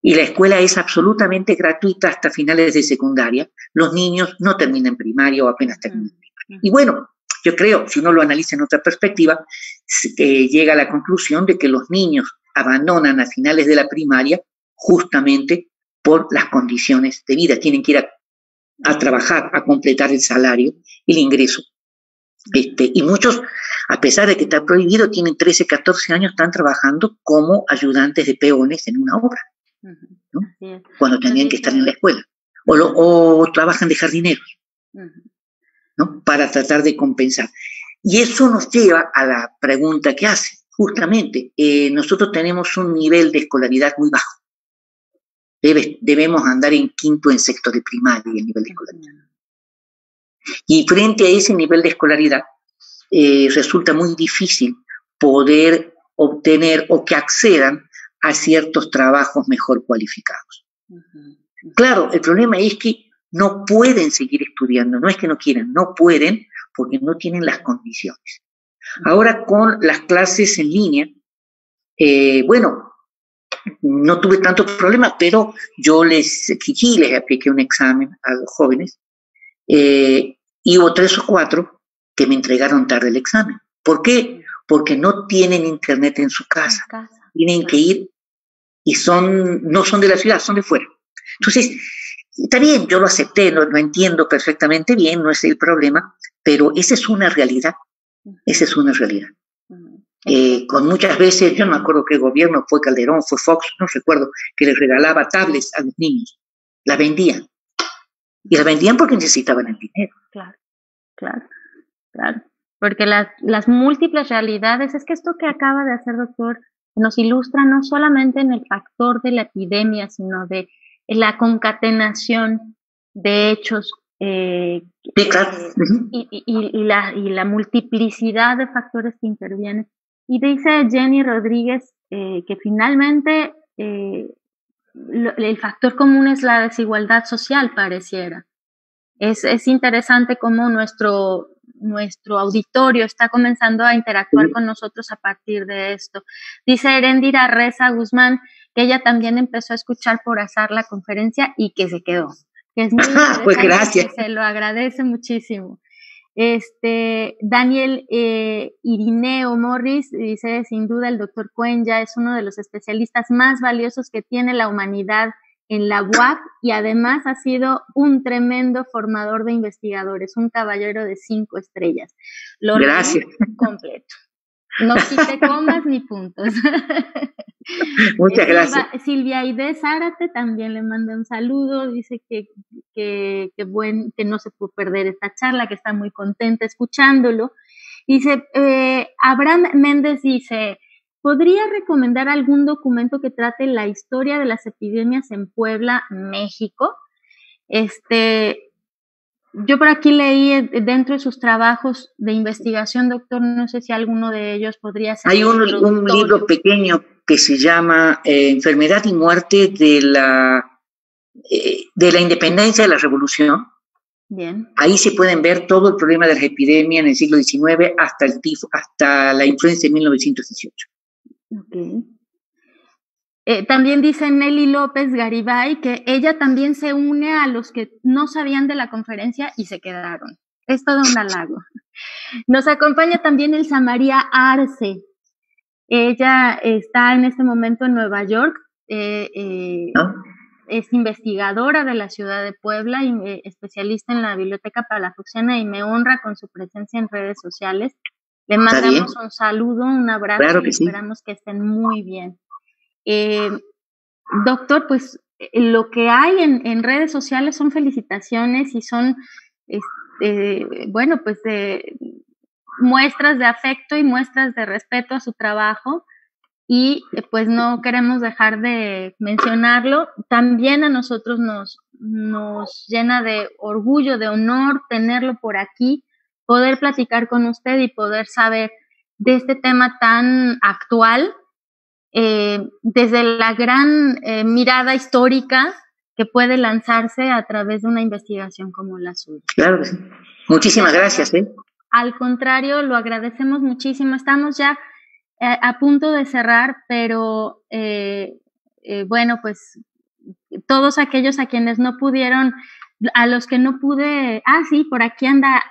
y la escuela es absolutamente gratuita hasta finales de secundaria. Los niños no terminan primaria o apenas terminan primaria. Y bueno, yo creo, si uno lo analiza en otra perspectiva, llega a la conclusión de que los niños abandonan a finales de la primaria justamente por las condiciones de vida. Tienen que ir a trabajar, a completar el salario, el ingreso. Y muchos, a pesar de que está prohibido, tienen 13, 14 años, están trabajando como ayudantes de peones en una obra, ¿no? Cuando tendrían que estar en la escuela. O trabajan de jardineros, ¿no? Para tratar de compensar. Y eso nos lleva a la pregunta que hace. Justamente, nosotros tenemos un nivel de escolaridad muy bajo. Debemos andar en quinto, en sexto de primaria el nivel de escolaridad. Y frente a ese nivel de escolaridad, resulta muy difícil poder obtener o que accedan a ciertos trabajos mejor cualificados. Claro, el problema es que no pueden seguir estudiando, no es que no quieran, no pueden porque no tienen las condiciones. Ahora con las clases en línea, bueno, no tuve tanto problema, pero yo les exigí, les apliqué un examen a los jóvenes, y hubo 3 o 4 que me entregaron tarde el examen. ¿Por qué? Porque no tienen internet en su casa. Tienen que ir y no son de la ciudad, son de fuera. Entonces, está bien, yo lo acepté, lo entiendo perfectamente bien, no es el problema, pero esa es una realidad. Esa es una realidad. Con muchas veces, yo no me acuerdo qué gobierno fue, Calderón, fue Fox, no recuerdo, que les regalaba tablets a los niños. La vendían. Y la vendían porque necesitaban el dinero. Claro. Porque las múltiples realidades, es que esto que acaba de hacer, doctor, nos ilustra no solamente en el factor de la epidemia, sino de la concatenación de hechos sí, claro. y la multiplicidad de factores que intervienen. Y dice Jenny Rodríguez que finalmente el factor común es la desigualdad social, pareciera. Es interesante cómo nuestro auditorio está comenzando a interactuar con nosotros a partir de esto. Dice Erendira Reza Guzmán que ella también empezó a escuchar por azar la conferencia y que se quedó. Que es muy interesante, pues gracias. que se lo agradece muchísimo. Daniel Irineo Morris dice, sin duda el doctor Cuenya es uno de los especialistas más valiosos que tiene la humanidad en la UAP y además ha sido un tremendo formador de investigadores, un caballero de 5 estrellas. Lo gracias. Completo. No quite comas ni puntos. Muchas gracias. Silvia Aide Zárate también le manda un saludo, dice que no se pudo perder esta charla, que está muy contenta escuchándolo. Dice, Abraham Méndez dice, ¿podría recomendar algún documento que trate la historia de las epidemias en Puebla, México? Yo por aquí leí dentro de sus trabajos de investigación, doctor, no sé si alguno de ellos podría ser. Hay un libro pequeño que se llama Enfermedad y muerte de la independencia de la revolución. Bien. Ahí se pueden ver todo el problema de las epidemias en el siglo XIX hasta el tifo, hasta la influenza de 1918. Okay. También dice Nelly López Garibay que ella también se une a los que no sabían de la conferencia y se quedaron. Es todo un halago. Nos acompaña también Elsa María Arce. Ella está en este momento en Nueva York. Es investigadora de la ciudad de Puebla y especialista en la Biblioteca Palafoxiana y me honra con su presencia en redes sociales. Le mandamos un saludo, un abrazo, claro y esperamos que estén muy bien. Doctor, pues lo que hay en redes sociales son felicitaciones y son, bueno, pues muestras de afecto y muestras de respeto a su trabajo y pues no queremos dejar de mencionarlo. También a nosotros nos llena de orgullo, de honor tenerlo por aquí, poder platicar con usted y poder saber de este tema tan actual, desde la gran mirada histórica que puede lanzarse a través de una investigación como la suya. Claro que sí. Muchísimas gracias. Al contrario, lo agradecemos muchísimo. Estamos ya a punto de cerrar, pero bueno, pues todos aquellos a quienes no pudieron, a los que no pude, sí, por aquí anda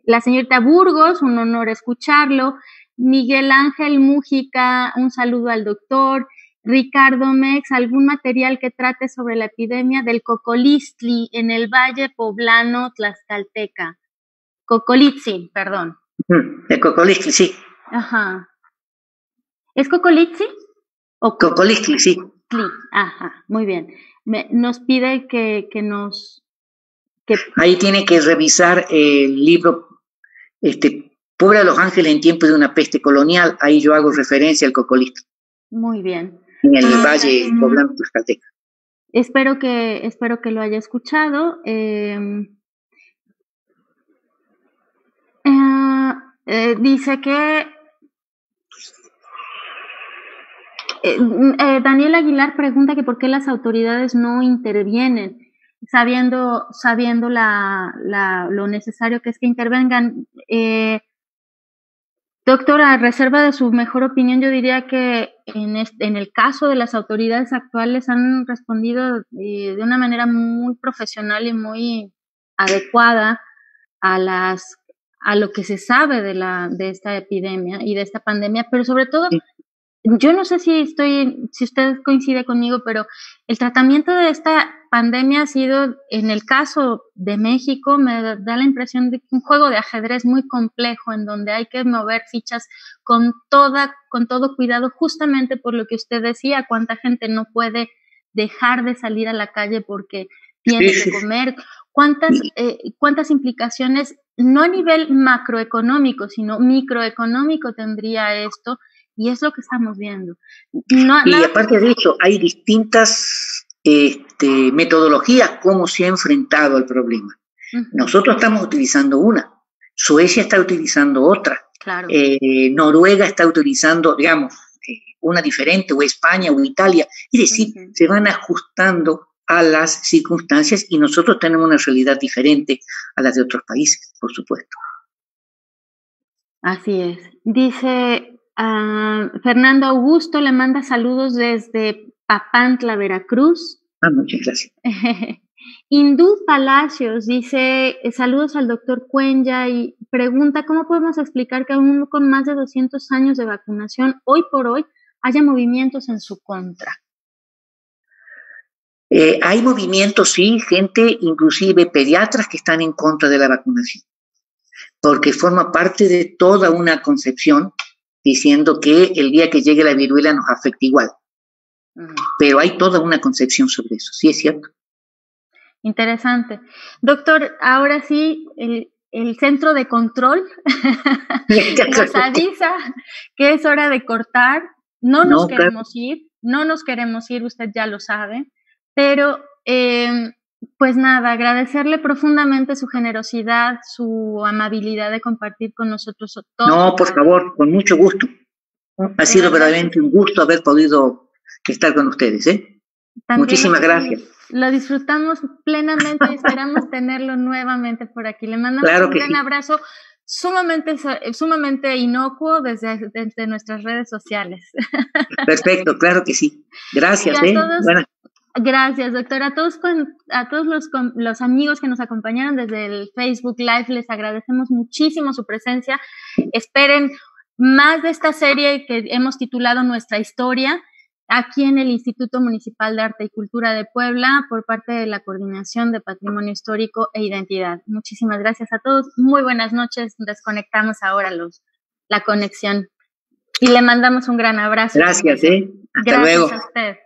la señorita Burgos, un honor escucharlo, Miguel Ángel Mújica, un saludo al doctor, Ricardo Mex, algún material que trate sobre la epidemia del Cocolistli en el Valle Poblano Tlaxcalteca. Cocolitzi, perdón. El Cocolistli, sí. Ajá. ¿Es Cocolitzi? ¿O Cocolistli, sí? Ajá, muy bien. Nos pide que nos... Ahí tiene que revisar el libro Puebla de los Ángeles en tiempo de una peste colonial. Ahí yo hago referencia al Cocolistli. Muy bien. En el Valle Poblano Tlaxcalteca. Espero que lo haya escuchado. Dice que Daniel Aguilar pregunta que por qué las autoridades no intervienen, sabiendo lo necesario que es que intervengan. Doctora, a reserva de su mejor opinión, yo diría que en el caso de las autoridades actuales han respondido de una manera muy profesional y muy adecuada a lo que se sabe de esta epidemia y de esta pandemia, pero sobre todo, yo no sé si usted coincide conmigo, pero el tratamiento de esta pandemia ha sido, en el caso de México, me da la impresión de un juego de ajedrez muy complejo en donde hay que mover fichas con todo cuidado, justamente por lo que usted decía, cuánta gente no puede dejar de salir a la calle porque tiene que comer, cuántas implicaciones, no a nivel macroeconómico, sino microeconómico tendría esto. Y es lo que estamos viendo. Y aparte de eso, hay distintas metodologías cómo se ha enfrentado al problema. Nosotros estamos utilizando una, Suecia está utilizando otra, claro. Noruega está utilizando, digamos, una diferente, o España o Italia. Es decir, se van ajustando a las circunstancias y nosotros tenemos una realidad diferente a las de otros países, por supuesto. Así es. Dice... Fernando Augusto le manda saludos desde Papantla, Veracruz. Muchas gracias. Hindú Palacios dice saludos al doctor Cuenya y pregunta cómo podemos explicar que aún con más de 200 años de vacunación, hoy por hoy, haya movimientos en su contra. Hay movimientos, sí, gente, inclusive pediatras que están en contra de la vacunación, porque forma parte de toda una concepción diciendo que el día que llegue la viruela nos afecta igual. Pero hay toda una concepción sobre eso, sí es cierto. Interesante. Doctor, ahora sí, el centro de control nos avisa que es hora de cortar. No nos queremos ir, usted ya lo sabe, pero pues nada, agradecerle profundamente su generosidad, su amabilidad de compartir con nosotros todo. No, por favor, con mucho gusto. Ha sido verdaderamente un gusto haber podido estar con ustedes, ¿eh? Muchísimas gracias. Lo disfrutamos plenamente y esperamos tenerlo nuevamente por aquí. Le mandamos un gran abrazo sumamente inocuo desde nuestras redes sociales. Perfecto, claro que sí. Gracias, Gracias, doctora. A todos los amigos que nos acompañaron desde el Facebook Live, les agradecemos muchísimo su presencia. Esperen más de esta serie que hemos titulado Nuestra Historia, aquí en el Instituto Municipal de Arte y Cultura de Puebla, por parte de la Coordinación de Patrimonio Histórico e Identidad. Muchísimas gracias a todos. Muy buenas noches. Desconectamos ahora la conexión y le mandamos un gran abrazo. Gracias, Hasta luego. Gracias a usted.